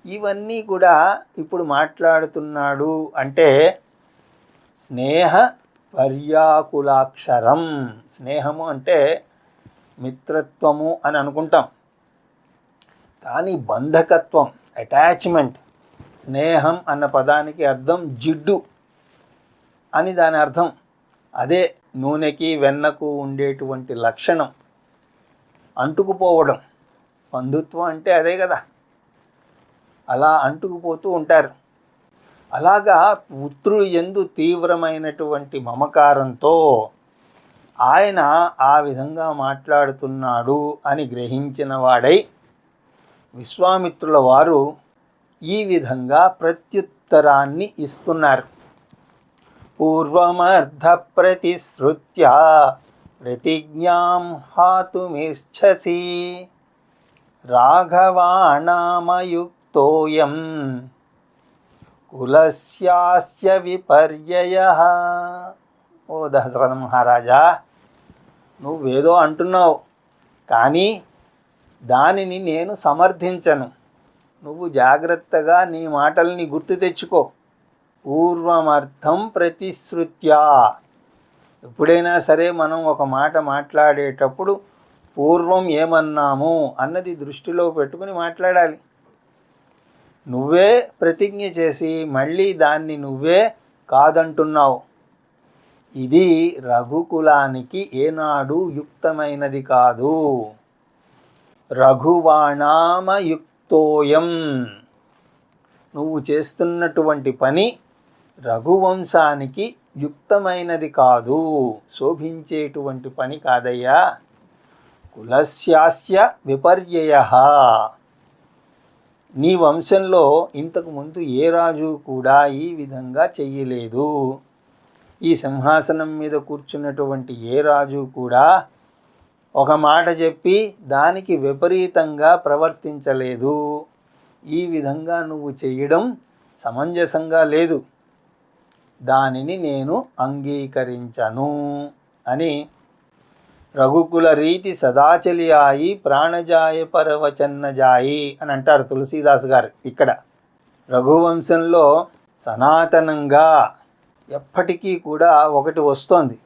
ఇవన్నీ కూడా ఇప్పుడు మాట్లాడుతున్నాడు. అంటే స్నేహ పర్యాకులాక్షరం. స్నేహము అంటే మిత్రత్వము అని అనుకుంటాం, కానీ బంధకత్వం, అటాచ్మెంట్. స్నేహం అన్న పదానికి అర్థం జిడ్డు అని దాని అర్థం. అదే నూనెకి వెన్నకు ఉండేటువంటి లక్షణం, అంటుకుపోవడం. బంధుత్వం అంటే అదే కదా, అలా అంటుకుపోతూ ఉంటారు. అలాగా పుత్రుడు యందు తీవ్రమైనటువంటి మమకారంతో ఆయన ఆ విధంగా మాట్లాడుతున్నాడు అని గ్రహించిన వాడై విశ్వామిత్రుల వారు ఈ విధంగా ప్రత్యుత్తరాన్ని ఇస్తున్నారు. పూర్వమర్ధ ప్రతిశ్రుత్య ప్రతిజ్ఞాం హాతుమిచ్చసి రాఘవాణామయుక్తోయం కులస్యాస్య విపర్యయః. ఓ దశరథ మహారాజా, నువ్వేదో అంటున్నావు, కానీ దానిని నేను సమర్థించను. నువ్వు జాగ్రత్తగా నీ మాటల్ని గుర్తు తెచ్చుకో. పూర్వమర్థం ప్రతిశ్రుత్యా. ఎప్పుడైనా సరే మనం ఒక మాట మాట్లాడేటప్పుడు పూర్వం ఏమన్నాము అన్నది దృష్టిలో పెట్టుకుని మాట్లాడాలి. నువ్వే ప్రతిజ్ఞ చేసి మళ్ళీ దాన్ని నువ్వే కాదంటున్నావు. ఇది రఘుకులానికి ఏనాడు యుక్తమైనది కాదు. రఘువాణామయుక్తోయం. నువ్వు చేస్తున్నటువంటి పని రఘువంశానికి యుక్తమైనది కాదు, శోభించేటువంటి పని కాదయ్యా. కులస్యాస్య విపర్యయః. నీ వంశంలో ఇంతకు ముందు ఏ రాజు కూడా ఈ విధంగా చెయ్యలేదు. ఈ సింహాసనం మీద కూర్చున్నటువంటి ఏ రాజు కూడా ఒక మాట చెప్పి దానికి విపరీతంగా ప్రవర్తించలేదు. ఈ విధంగా నువ్వు చెయ్యడం సమంజసంగా లేదు, దానిని నేను అంగీకరించను అని. రఘుకుల రీతి సదాచలియాయి ప్రాణజాయ పరవచన్నజాయి అని అంటారు తులసీదాస్ గారు. ఇక్కడ రఘువంశంలో సనాతనంగా ఎప్పటికీ కూడా ఒకటి వస్తోంది.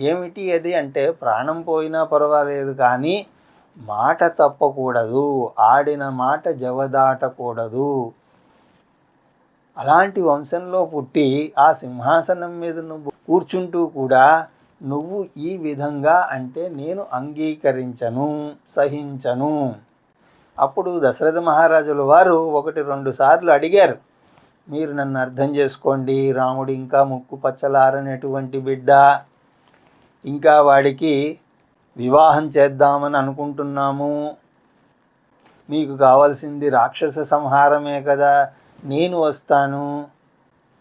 ఏమిటి అది అంటే, ప్రాణం పోయినా పర్వాలేదు కానీ మాట తప్పకూడదు, ఆడిన మాట జవదాటకూడదు. అలాంటి వంశంలో పుట్టి ఆ సింహాసనం మీద నువ్వు కూర్చుంటూ కూడా నువ్వు ఈ విధంగా అంటే నేను అంగీకరించను, సహించను. అప్పుడు దశరథ మహారాజుల వారు 1-2 సార్లు అడిగారు, మీరు నన్ను అర్థం చేసుకోండి, రాముడు ఇంకా ముక్కు పచ్చలారనటువంటి బిడ్డ, ఇంకా వాడికి వివాహం చేద్దామని అనుకుంటున్నాము, మీకు కావాల్సింది రాక్షస సంహారమే కదా, నేను వస్తాను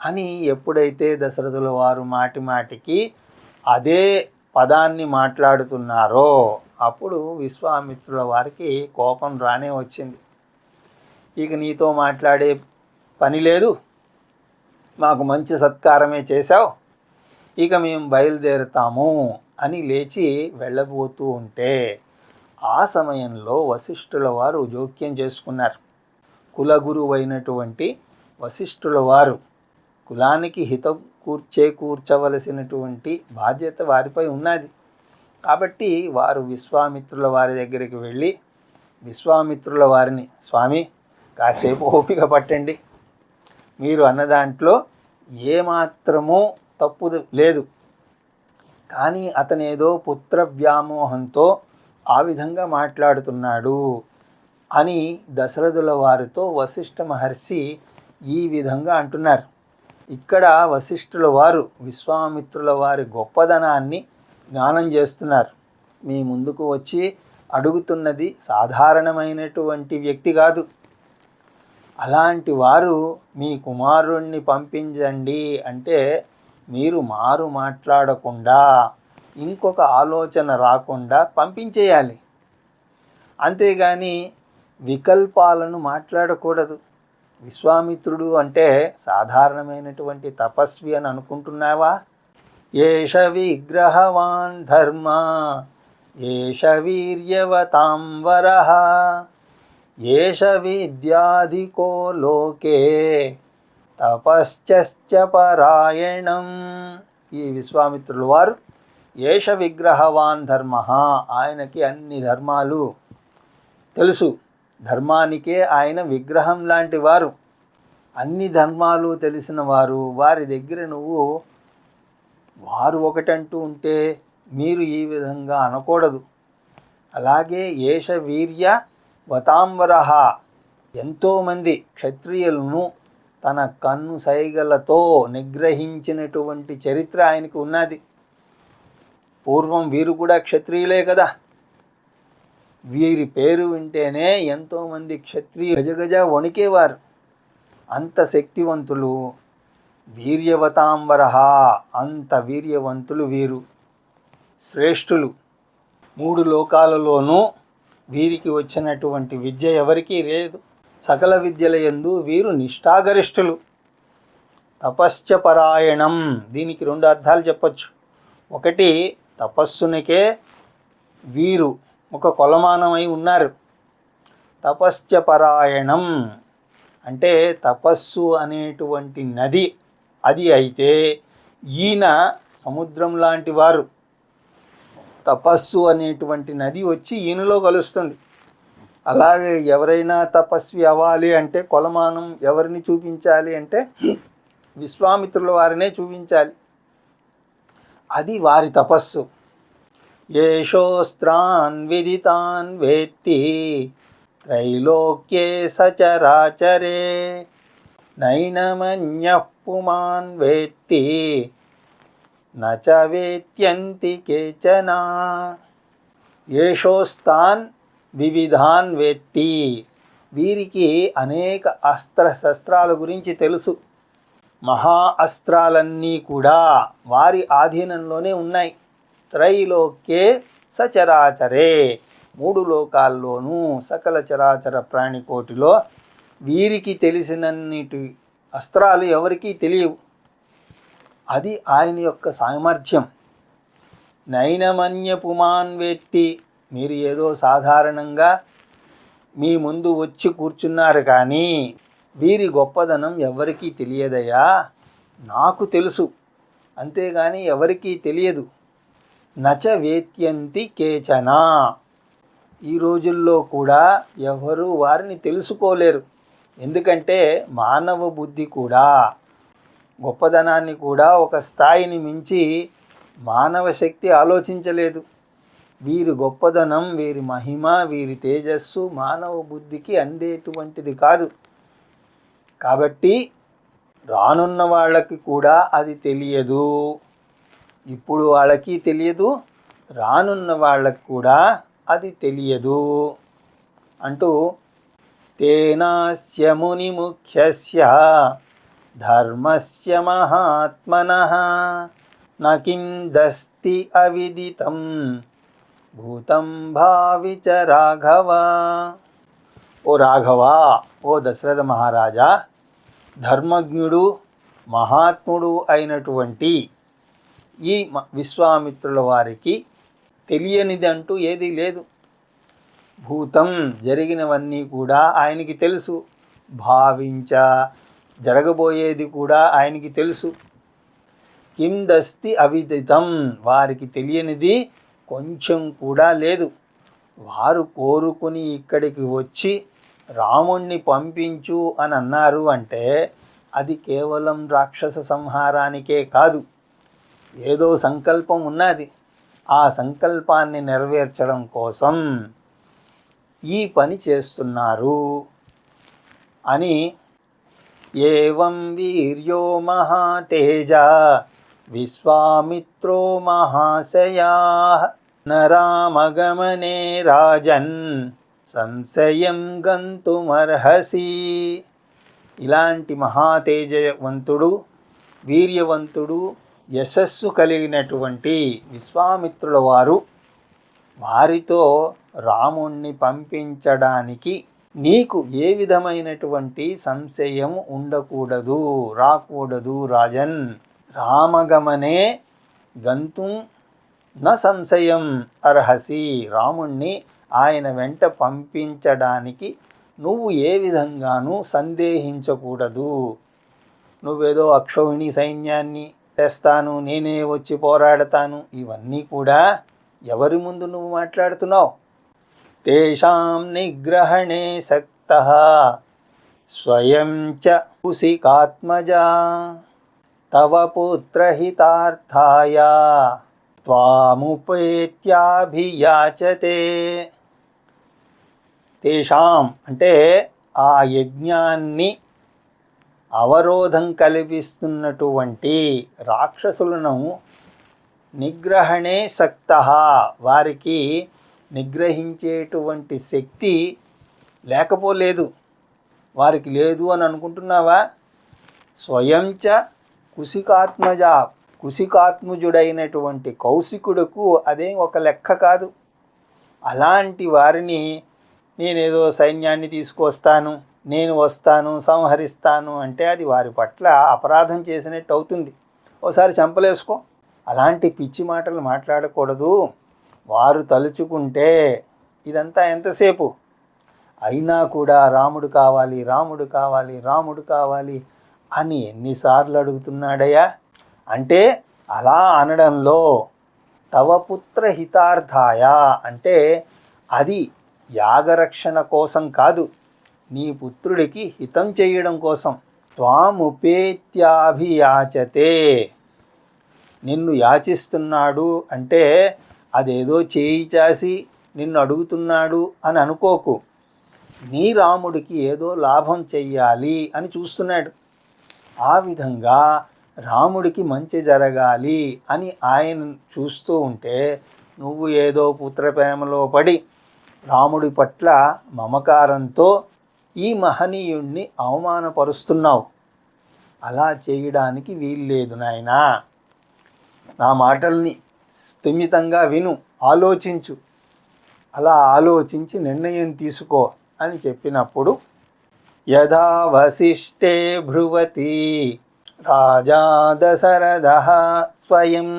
అని ఎప్పుడైతే దశరథుల వారు మాటి మాటికి అదే పదాన్ని మాట్లాడుతున్నారో అప్పుడు విశ్వామిత్రుల వారికి కోపం రానే వచ్చింది. ఇక నీతో మాట్లాడే పని లేదు, మాకు మంచి సత్కారమే చేశావు, ఇక మేము బయలుదేరుతాము అని లేచి వెళ్ళబోతూ ఉంటే ఆ సమయంలో వశిష్ఠుల వారు జోక్యం చేసుకున్నారు. కులగురువైనటువంటి వశిష్ఠుల వారు కులానికి హితం కూర్చవలసినటువంటి బాధ్యత వారిపై ఉన్నది. కాబట్టి వారు విశ్వామిత్రుల వారి దగ్గరికి వెళ్ళి విశ్వామిత్రుల వారిని, స్వామి కాసేపు ఓపిక పట్టండి, మీరు అన్న దాంట్లో ఏమాత్రమూ తప్పు లేదు, కానీ అతనేదో పుత్ర వ్యామోహంతో ఆ విధంగా మాట్లాడుతున్నాడు అని దశరథుల వారితో వశిష్ఠ మహర్షి ఈ విధంగా అంటున్నారు. ఇక్కడ వశిష్ఠుల వారు విశ్వామిత్రుల వారి గొప్పదనాన్ని జ్ఞానం చేస్తున్నారు. మీ ముందుకు వచ్చి అడుగుతున్నది సాధారణమైనటువంటి వ్యక్తి కాదు. అలాంటి వారు మీ కుమారుణ్ణి పంపించండి అంటే మీరు మారు మాట్లాడకుండా, ఇంకొక ఆలోచన రాకుండా పంపించేయాలి. అంతేగాని వికల్పాలను మాట్లాడకూడదు. విశ్వామిత్రుడు అంటే సాధారణమైనటువంటి తపస్వి అని అనుకుంటున్నావా? ఏష విగ్రహవాన్ ధర్మ ఏష వీర్యవతాం వరః ఏష విద్యాధికో లోకే తపశ్చ పరాయణం. ఈ విశ్వామిత్రుల వారు ఏష విగ్రహవాన్ ధర్మ, ఆయనకి అన్ని ధర్మాలు తెలుసు, ధర్మానికే ఆయన విగ్రహం లాంటి వారు, అన్ని ధర్మాలు తెలిసిన వారు. వారి దగ్గర నువ్వు వారు ఒకటంటూ ఉంటే మీరు ఈ విధంగా అనకూడదు. అలాగే ఏష వీర్య వతాంబరః, ఎంతోమంది క్షత్రియులను తన కన్ను సైగలతో నిగ్రహించినటువంటి చరిత్ర ఆయనకు ఉన్నది. పూర్వం వీరు కూడా క్షత్రియులే కదా. వీరి పేరు వింటేనే ఎంతోమంది క్షత్రియులు గజగజ వణికేవారు. అంత శక్తివంతులు. వీర్యవతాంబరః, అంత వీర్యవంతులు వీరు, శ్రేష్ఠులు. 3 లోకాలలోనూ వీరికి వచ్చినటువంటి విద్య ఎవరికీ లేదు. సకల విద్యల యందు వీరు నిష్ఠాగరిష్ఠులు. తపశ్చ పరాయణం, దీనికి 2 అర్థాలు చెప్పచ్చు. ఒకటి, తపస్సునికే వీరు ఒక కొలమానమై ఉన్నారు. తపశ్చ పరాయణం అంటే తపస్సు అనేటువంటి నది అది అయితే ఈయన సముద్రం లాంటి వారు. తపస్సు అనేటువంటి నది వచ్చి ఈయనలో కలుస్తుంది. అలాగే ఎవరైనా తపస్వి అవ్వాలి అంటే కొలమానం ఎవరిని చూపించాలి అంటే విశ్వామిత్రుల వారినే చూపించాలి. అది వారి తపస్సు. ఏషోస్త్రాన్ విదితాన్ వేత్తి త్రైలోక్యే సచరాచరే నైనమన్యః పుమాన్ వేత్తి నచ వేత్యంతి కేచన. ఏషోస్తాన్ వివిధాన్ వేత్తి, వీరికి అనేక అస్త్రశస్త్రాల గురించి తెలుసు. మహా అస్త్రాలన్నీ కూడా వారి ఆధీనంలోనే ఉన్నాయి. త్రైలోక్యే సచరాచరే, 3 లోకాల్లోనూ సకల చరాచర ప్రాణికోటిలో వీరికి తెలిసినన్నిటి అస్త్రాలు ఎవరికీ తెలియవు. అది ఆయన యొక్క సామర్థ్యం. నైనమన్య పుమాన్ వేత్తి, మీరు ఏదో సాధారణంగా మీ ముందు వచ్చి కూర్చున్నారు కానీ వీరి గొప్పదనం ఎవరికీ తెలియదయా, నాకు తెలుసు, అంతేగాని ఎవరికీ తెలియదు. నచ వేత్యంతి కేచన, ఈ రోజుల్లో కూడా ఎవరు వారిని తెలుసుకోలేరు. ఎందుకంటే మానవ బుద్ధి కూడా గొప్పదనాన్ని కూడా ఒక స్థాయిని మించి మానవ శక్తి ఆలోచించలేదు. వీరి గొప్పదనం, వీరి మహిమ, వీరి తేజస్సు మానవ బుద్ధికి అందేటువంటిది కాదు. కాబట్టి రానున్న వాళ్ళకి కూడా అది తెలియదు. ఇప్పుడు వాళ్ళకి తెలియదు, రానున్న వాళ్ళకి కూడా అది తెలియదు అంటూ తేనాస్య ముని ముఖ్యస్య ధర్మస్య మహాత్మనః నకిందస్తి అవిదితం భూతం భావిచ రాఘవ. ఓ రాఘవ, ఓ దశరథ మహారాజా, ధర్మజ్ఞుడు మహాత్ముడు అయినటువంటి ఈ విశ్వామిత్రుల వారికి తెలియనిది అంటూ ఏదీ లేదు. భూతం జరిగినవన్నీ కూడా ఆయనకి తెలుసు, భావించ జరగబోయేది కూడా ఆయనకి తెలుసు. కిందస్తి అవిదితం వారికి తెలియనిది కొంచెం కూడా లేదు. వారు కోరుకుని ఇక్కడికి వచ్చి రాముణ్ణి పంపించు అని అన్నారు అంటే అది కేవలం రాక్షస సంహారానికే కాదు, ఏదో సంకల్పం ఉన్నది. ఆ సంకల్పాన్ని నెరవేర్చడం కోసం ఈ పని చేస్తున్నారు అని. ఏవం వీర్యో మహాతేజ విశ్వామిత్రో మహాశయా నరామగమనే రాజన్ సంశయం గంతుమర్హసి. ఇలాంటి మహాతేజవంతుడు, వీర్యవంతుడు, యశస్సు కలిగినటువంటి విశ్వామిత్రుల వారు వారితో రాముణ్ణి పంపించడానికి నీకు ఏ విధమైనటువంటి సంశయం ఉండకూడదు, రాకూడదు రాజన్. రామగమనే గంతుం న సంశయం అర్హసి. రాముణ్ణి ఆయన వెంట పంపించడానికి నువ్వు ఏ విధంగానూ సందేహించకూడదు. నువ్వేదో అక్షౌహిణి సైన్యాన్ని తెస్తాను, నేనే వచ్చి పోరాడతాను, ఇవన్నీ కూడా ఎవరి ముందు నువ్వు మాట్లాడుతున్నావు? తేషాం నిగ్రహణే సక్తః స్వయం చ కుశికాత్మజా తవ పుత్రహితార్థాయ త్వాముపేత్యాభియాచతే. తేషాం అంటే ఆ యజ్ఞాన్ని అవరోధం కల్పిస్తున్నటువంటి రాక్షసులను నిగ్రహణే సక్తః వారికి నిగ్రహించేటువంటి శక్తి లేకపోలేదు. వారికి లేదు అని అనుకుంటున్నావా? స్వయంచ కుశికాత్మజ, కుశికాత్మజుడైనటువంటి కౌశికుడుకు అదేం ఒక లెక్క కాదు. అలాంటి వారిని నేనేదో సైన్యాన్ని తీసుకొస్తాను, నేను వస్తాను, సంహరిస్తాను అంటే అది వారి పట్ల అపరాధం చేసినట్టు అవుతుంది. ఓసారి చంపలేసుకో. అలాంటి పిచ్చి మాటలు మాట్లాడకూడదు. వారు తలుచుకుంటే ఇదంతా ఎంతసేపు అయినా కూడా రాముడు కావాలి, రాముడు కావాలి, రాముడు కావాలి అని ఎన్నిసార్లు అడుగుతున్నాడయ్యా. అంటే అలా అనడంలో తవ పుత్ర హితార్థాయ అంటే అది యాగరక్షణ కోసం కాదు, నీ పుత్రుడికి హితం చేయడం కోసం. త్వాముపేత్యాభియాచతే, నిన్ను యాచిస్తున్నాడు అంటే అదేదో చేయి చాసి నిన్ను అడుగుతున్నాడు అని అనుకోకు. నీ రాముడికి ఏదో లాభం చెయ్యాలి అని చూస్తున్నాడు. ఆ విధంగా రాముడికి మంచి జరగాలి అని ఆయన చూస్తూ ఉంటే నువ్వు ఏదో పుత్రప్రేమలో పడి రాముడి పట్ల మమకారంతో ఈ మహనీయుణ్ణి అవమానపరుస్తున్నావు. అలా చేయడానికి వీల్లేదు నాయనా. నా మాటల్ని స్థిమితంగా విను, ఆలోచించు. అలా ఆలోచించి నిర్ణయం తీసుకో అని చెప్పినప్పుడు యథా వసిష్ఠే భ్రువతి రాజా దశరథః స్వయం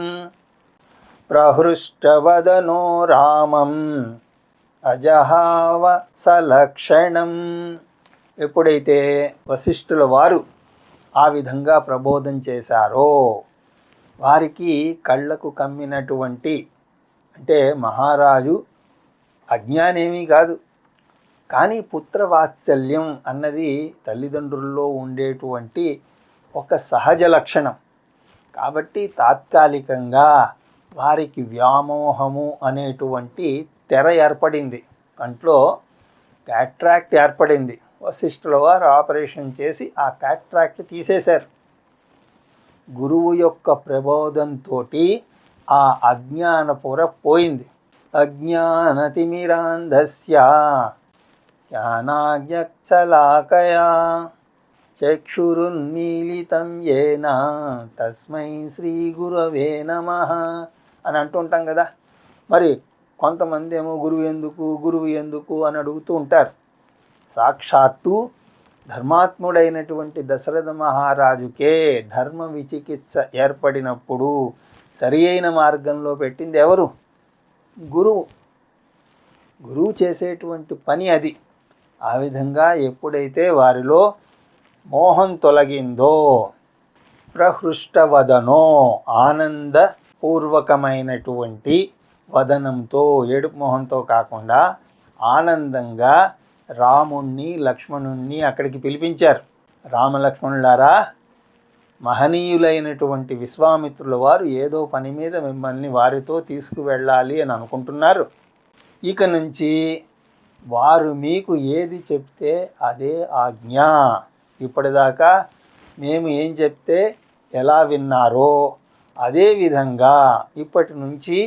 ప్రహృష్టవదనో రామం అజహావ సలక్షణం. ఎప్పుడైతే వశిష్ఠుల వారు ఆ విధంగా ప్రబోధం చేశారో వారికి కళ్ళకు కమ్మినటువంటి, అంటే మహారాజు అజ్ఞానేమీ కాదు, కానీ పుత్రవాత్సల్యం అన్నది తల్లిదండ్రుల్లో ఉండేటువంటి ఒక సహజ లక్షణం. కాబట్టి తాత్కాలికంగా వారికి వ్యామోహము అనేటువంటి తెర ఏర్పడింది, కంట్లో క్యాట్రాక్ట్ ఏర్పడింది. వశిష్ఠుల వారు ఆపరేషన్ చేసి ఆ క్యాట్రాక్ట్ తీసేశారు. గురువు యొక్క ప్రబోధంతో ఆ అజ్ఞాన పొర పోయింది. అజ్ఞానతిమిరాంధస్య జ్ఞానాజ్ఞశలాకయా చక్షురున్మీలితం యేన తస్మై శ్రీ గురవే నమః అని అంటుంటాం కదా. మరి కొంతమంది ఏమో గురువు ఎందుకు, గురువు ఎందుకు అని అడుగుతూ ఉంటారు. సాక్షాత్తు ధర్మాత్ముడైనటువంటి దశరథ మహారాజుకే ధర్మ విచికిత్స ఏర్పడినప్పుడు సరి అయిన మార్గంలో పెట్టింది ఎవరు? గురువు. గురువు చేసేటువంటి పని అది. ఆ విధంగా ఎప్పుడైతే వారిలో మోహం తొలగిందో, ప్రహృష్టవదనో ఆనందపూర్వకమైనటువంటి వదనంతో, ఏడుపు మొహంతో కాకుండా ఆనందంగా రాముణ్ణి లక్ష్మణుణ్ణి అక్కడికి పిలిపించారు. రామలక్ష్మణులారా, మహనీయులైనటువంటి విశ్వామిత్రుల వారు ఏదో పని మీద మిమ్మల్ని వారితో తీసుకువెళ్ళాలి అని అనుకుంటున్నారు. ఇక నుంచి వారు మీకు ఏది చెప్తే అదే ఆజ్ఞ. ఇప్పటిదాకా మేము ఏం చెప్తే ఎలా విన్నారో అదేవిధంగా ఇప్పటి నుంచి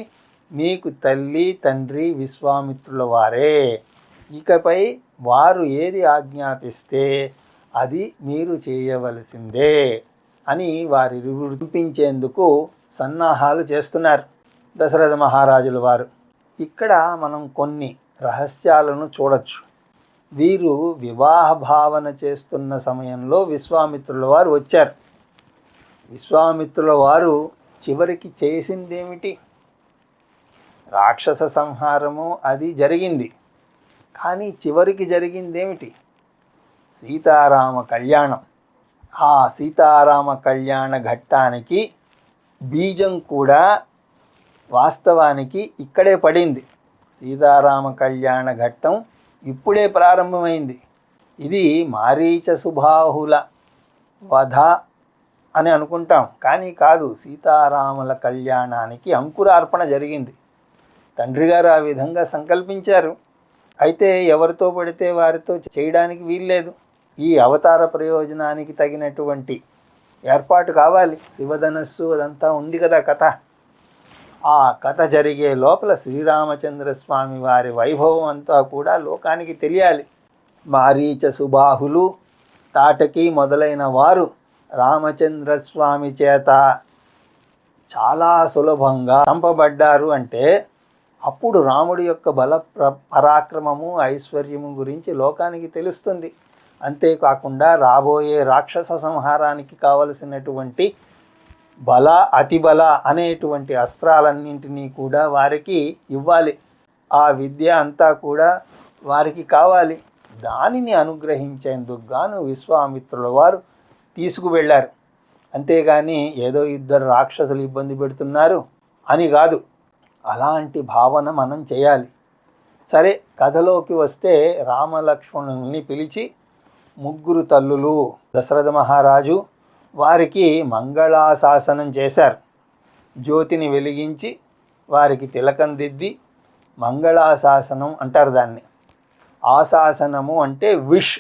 మీకు తల్లి తండ్రి విశ్వామిత్రుల వారే. ఇకపై వారు ఏది ఆజ్ఞాపిస్తే అది మీరు చేయవలసిందే అని వారి వినిపించేందుకు సన్నాహాలు చేస్తున్నారు దశరథ మహారాజుల వారు. ఇక్కడ మనం కొన్ని రహస్యాలను చూడొచ్చు. వీరు వివాహ భావన చేస్తున్న సమయంలో విశ్వామిత్రుల వారు వచ్చారు. విశ్వామిత్రుల వారు చివరికి చేసిందేమిటి? రాక్షస సంహారము అది జరిగింది. కానీ చివరికి జరిగిందేమిటి? సీతారామ కళ్యాణం. ఆ సీతారామ కళ్యాణ ఘట్టానికి బీజం కూడా వాస్తవానికి ఇక్కడే పడింది. సీతారామ కళ్యాణ ఘట్టం ఇప్పుడే ప్రారంభమైంది. ఇది మారీచ సుబాహుల వధ అని అనుకుంటాం, కానీ కాదు. సీతారాముల కళ్యాణానికి అంకురార్పణ జరిగింది. తండ్రి గారు ఆ విధంగా సంకల్పించారు. అయితే ఎవరితో పడితే వారితో చేయడానికి వీల్లేదు. ఈ అవతార ప్రయోజనానికి తగినటువంటి ఏర్పాటు కావాలి. శివధనస్సు అదంతా ఉంది కదా కథ. ఆ కథ జరిగే లోపల శ్రీరామచంద్రస్వామి వారి వైభవం అంతా కూడా లోకానికి తెలియాలి. మారీచ సుబాహులు, తాటకి మొదలైన వారు రామచంద్రస్వామి చేత చాలా సులభంగా చంపబడ్డారు అంటే అప్పుడు రాముడి యొక్క బల పరాక్రమము ఐశ్వర్యము గురించి లోకానికి తెలుస్తుంది. అంతేకాకుండా రాబోయే రాక్షస సంహారానికి కావలసినటువంటి బల అతిబల అనేటువంటి అస్త్రాలన్నింటినీ కూడా వారికి ఇవ్వాలి. ఆ విద్య అంతా కూడా వారికి కావాలి. దానిని అనుగ్రహించేందుకు గాను విశ్వామిత్రుల వారు తీసుకువెళ్ళారు. అంతేగాని ఏదో ఇద్దరు రాక్షసులు ఇబ్బంది పెడుతున్నారు అని కాదు. అలాంటి భావన మనం చేయాలి. సరే, కథలోకి వస్తే రామలక్ష్మణుల్ని పిలిచి ముగ్గురు తల్లులు దశరథ మహారాజు వారికి మంగళాశాసనం చేశారు. జ్యోతిని వెలిగించి వారికి తిలకం దిద్ది మంగళాశాసనం అంటారు దాన్ని. ఆశాసనము అంటే విష్,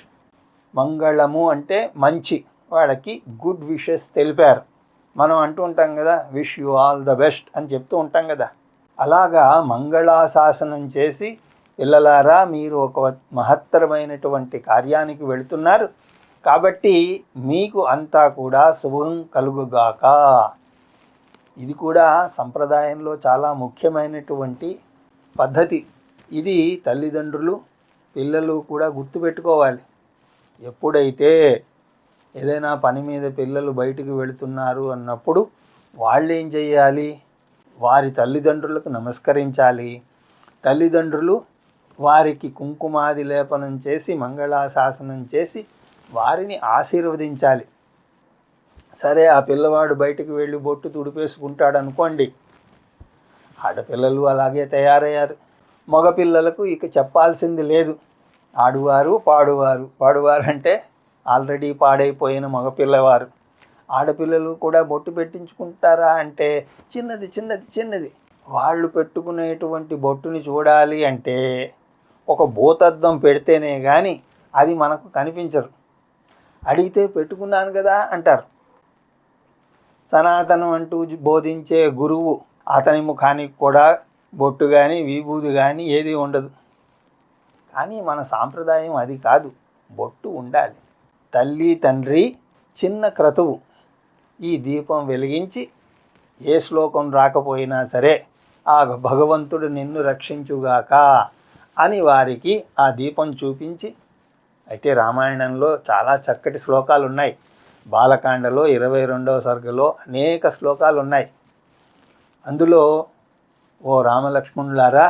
మంగళము అంటే మంచి, వాళ్ళకి గుడ్ విషెస్ తెలిపారు. మనం అంటూ ఉంటాం కదా, wish you all the best అని చెప్తూ ఉంటాం కదా. అలాగా మంగళాశాసనం చేసి, పిల్లలారా మీరు ఒక మహత్తరమైనటువంటి కార్యానికి వెళుతున్నారు కాబట్టి మీకు అంతా కూడా శుభం కలుగుగాక. ఇది కూడా సంప్రదాయంలో చాలా ముఖ్యమైనటువంటి పద్ధతి. ఇది తల్లిదండ్రులు పిల్లలు కూడా గుర్తుపెట్టుకోవాలి. ఎప్పుడైతే ఏదైనా పని మీద పిల్లలు బయటికి వెళుతున్నారు అన్నప్పుడు వాళ్ళు ఏం చేయాలి? వారి తల్లిదండ్రులకు నమస్కరించాలి. తల్లిదండ్రులు వారికి కుంకుమాది లేపనం చేసి మంగళాశాసనం చేసి వారిని ఆశీర్వదించాలి. సరే, ఆ పిల్లవాడు బయటికి వెళ్ళి బొట్టు తుడిపేసుకుంటాడు అనుకోండి. ఆడపిల్లలు అలాగే తయారయ్యారు. మగపిల్లలకు ఇక చెప్పాల్సింది లేదు. ఆడువారు పాడువారు. పాడువారు అంటే ఆల్రెడీ పాడైపోయిన మగపిల్లవారు. ఆడపిల్లలు కూడా బొట్టు పెట్టించుకుంటారా అంటే చిన్నది చిన్నది చిన్నది. వాళ్ళు పెట్టుకునేటువంటి బొట్టుని చూడాలి అంటే ఒక భూతద్దం పెడితేనే కానీ అది మనకు కనిపించరు. అడిగితే పెట్టుకున్నాను కదా అంటారు. సనాతనం అంటూ బోధించే గురువు అతని ముఖానికి కూడా బొట్టు కానీ విభూది కానీ ఏది ఉండదు. కానీ మన సాంప్రదాయం అది కాదు. బొట్టు ఉండాలి. తల్లి తండ్రి చిన్న క్రతువు ఈ దీపం వెలిగించి ఏ శ్లోకం రాకపోయినా సరే ఆ భగవంతుడు నిన్ను రక్షించుగాక అని వారికి ఆ దీపం చూపించి, అయితే రామాయణంలో చాలా చక్కటి శ్లోకాలు ఉన్నాయి. బాలకాండలో 22వ సర్గలో అనేక శ్లోకాలు ఉన్నాయి. అందులో ఓ రామలక్ష్మణులారా,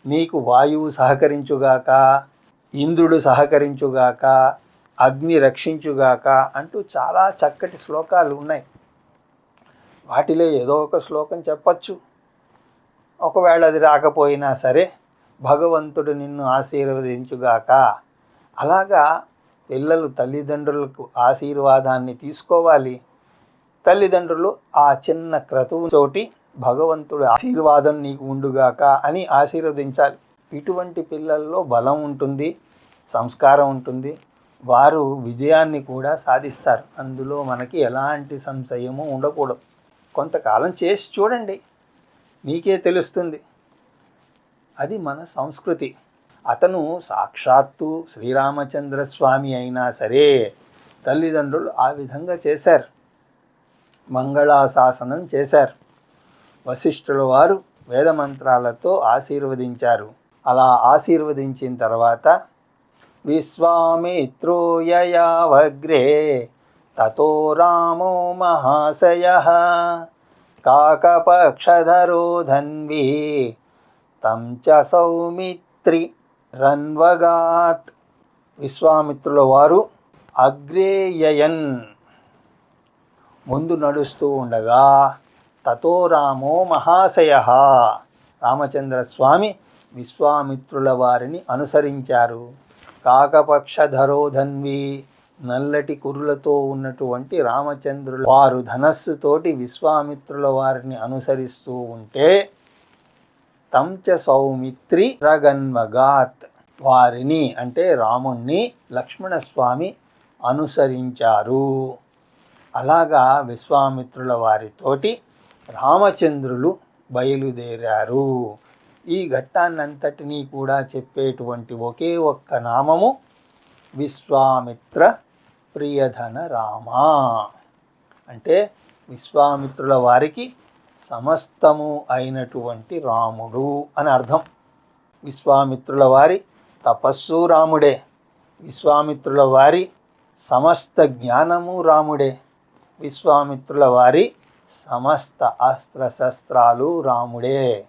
నీకు వాయువు సహకరించుగాక, ఇంద్రుడు సహకరించుగాక, అగ్ని రక్షించుగాక అంటూ చాలా చక్కటి శ్లోకాలు ఉన్నాయి. వాటిలో ఏదో ఒక శ్లోకం చెప్పచ్చు. ఒకవేళ అది రాకపోయినా సరే భగవంతుడు నిన్ను ఆశీర్వదించుగాక. అలాగా పిల్లలు తల్లిదండ్రులకు ఆశీర్వాదాన్ని తీసుకోవాలి. తల్లిదండ్రులు ఆ చిన్న క్రతువుతోటి భగవంతుడు ఆశీర్వాదం నీకు ఉండుగాక అని ఆశీర్వదించాలి. ఇటువంటి పిల్లల్లో బలం ఉంటుంది, సంస్కారం ఉంటుంది. వారు విజయాన్ని కూడా సాధిస్తారు. అందులో మనకి ఎలాంటి సంశయము ఉండకూడదు. కొంతకాలం చేసి చూడండి, మీకే తెలుస్తుంది. అది మన సంస్కృతి. అతను సాక్షాత్తు శ్రీరామచంద్రస్వామి అయినా సరే తల్లిదండ్రులు ఆ విధంగా చేశారు, మంగళాశాసనం చేశారు. వశిష్ఠుల వారు వేదమంత్రాలతో ఆశీర్వదించారు. అలా ఆశీర్వదించిన తర్వాత విశ్వామిత్రో యయావగ్రే తతో రామో మహాశయః కాకపక్షధరో ధన్వీ తం చ సౌమిత్రి రన్వగాత్. విశ్వామిత్రుల వారు అగ్రేయయన్ ముందు నడుస్తూ ఉండగా తతో రామో మహాశయః రామచంద్రస్వామి విశ్వామిత్రుల వారిని అనుసరించారు. కాకపక్షధరో ధన్వి నల్లటి కురులతో ఉన్నటువంటి రామచంద్రుల వారు ధనస్సుతోటి విశ్వామిత్రుల వారిని అనుసరిస్తూ ఉంటే తంచ సౌమిత్రి రగన్వగాత్ వారిని అంటే రాముణ్ణి లక్ష్మణస్వామి అనుసరించారు. అలాగా విశ్వామిత్రుల వారితోటి రామచంద్రులు బయలుదేరారు. ఈ ఘట్టాన్నంతటినీ కూడా చెప్పేటువంటి ఒకే ఒక్క నామము విశ్వామిత్ర ప్రియధన రామ. అంటే విశ్వామిత్రుల వారికి సమస్తము అయినటువంటి రాముడు అని అర్థం. విశ్వామిత్రుల వారి తపస్సు రాముడే, విశ్వామిత్రుల వారి సమస్త జ్ఞానము రాముడే, విశ్వామిత్రుల వారి సమస్త అస్త్రశస్త్రాలు రాముడే.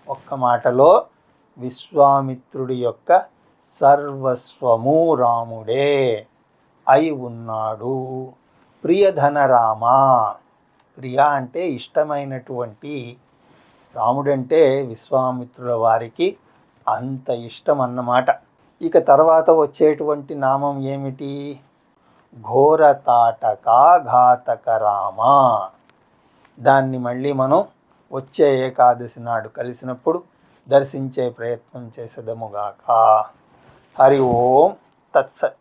ఒక్క మాటలో విశ్వామిత్రుడి యొక్క సర్వస్వము రాముడే అయి ఉన్నాడు. ప్రియధన రామ, ప్రియ అంటే ఇష్టమైనటువంటి, రాముడంటే విశ్వామిత్రుల వారికి అంత ఇష్టం అన్నమాట. ఇక తర్వాత వచ్చేటువంటి నామం ఏమిటి? ఘోరతాటక ఘాతక రామ. దాన్ని మళ్ళీ మనం వచ్చే ఏకాదశి నాడు కలిసినప్పుడు దర్శించే ప్రయత్నం చేసేదముగాక. హరి ఓం తత్సత్.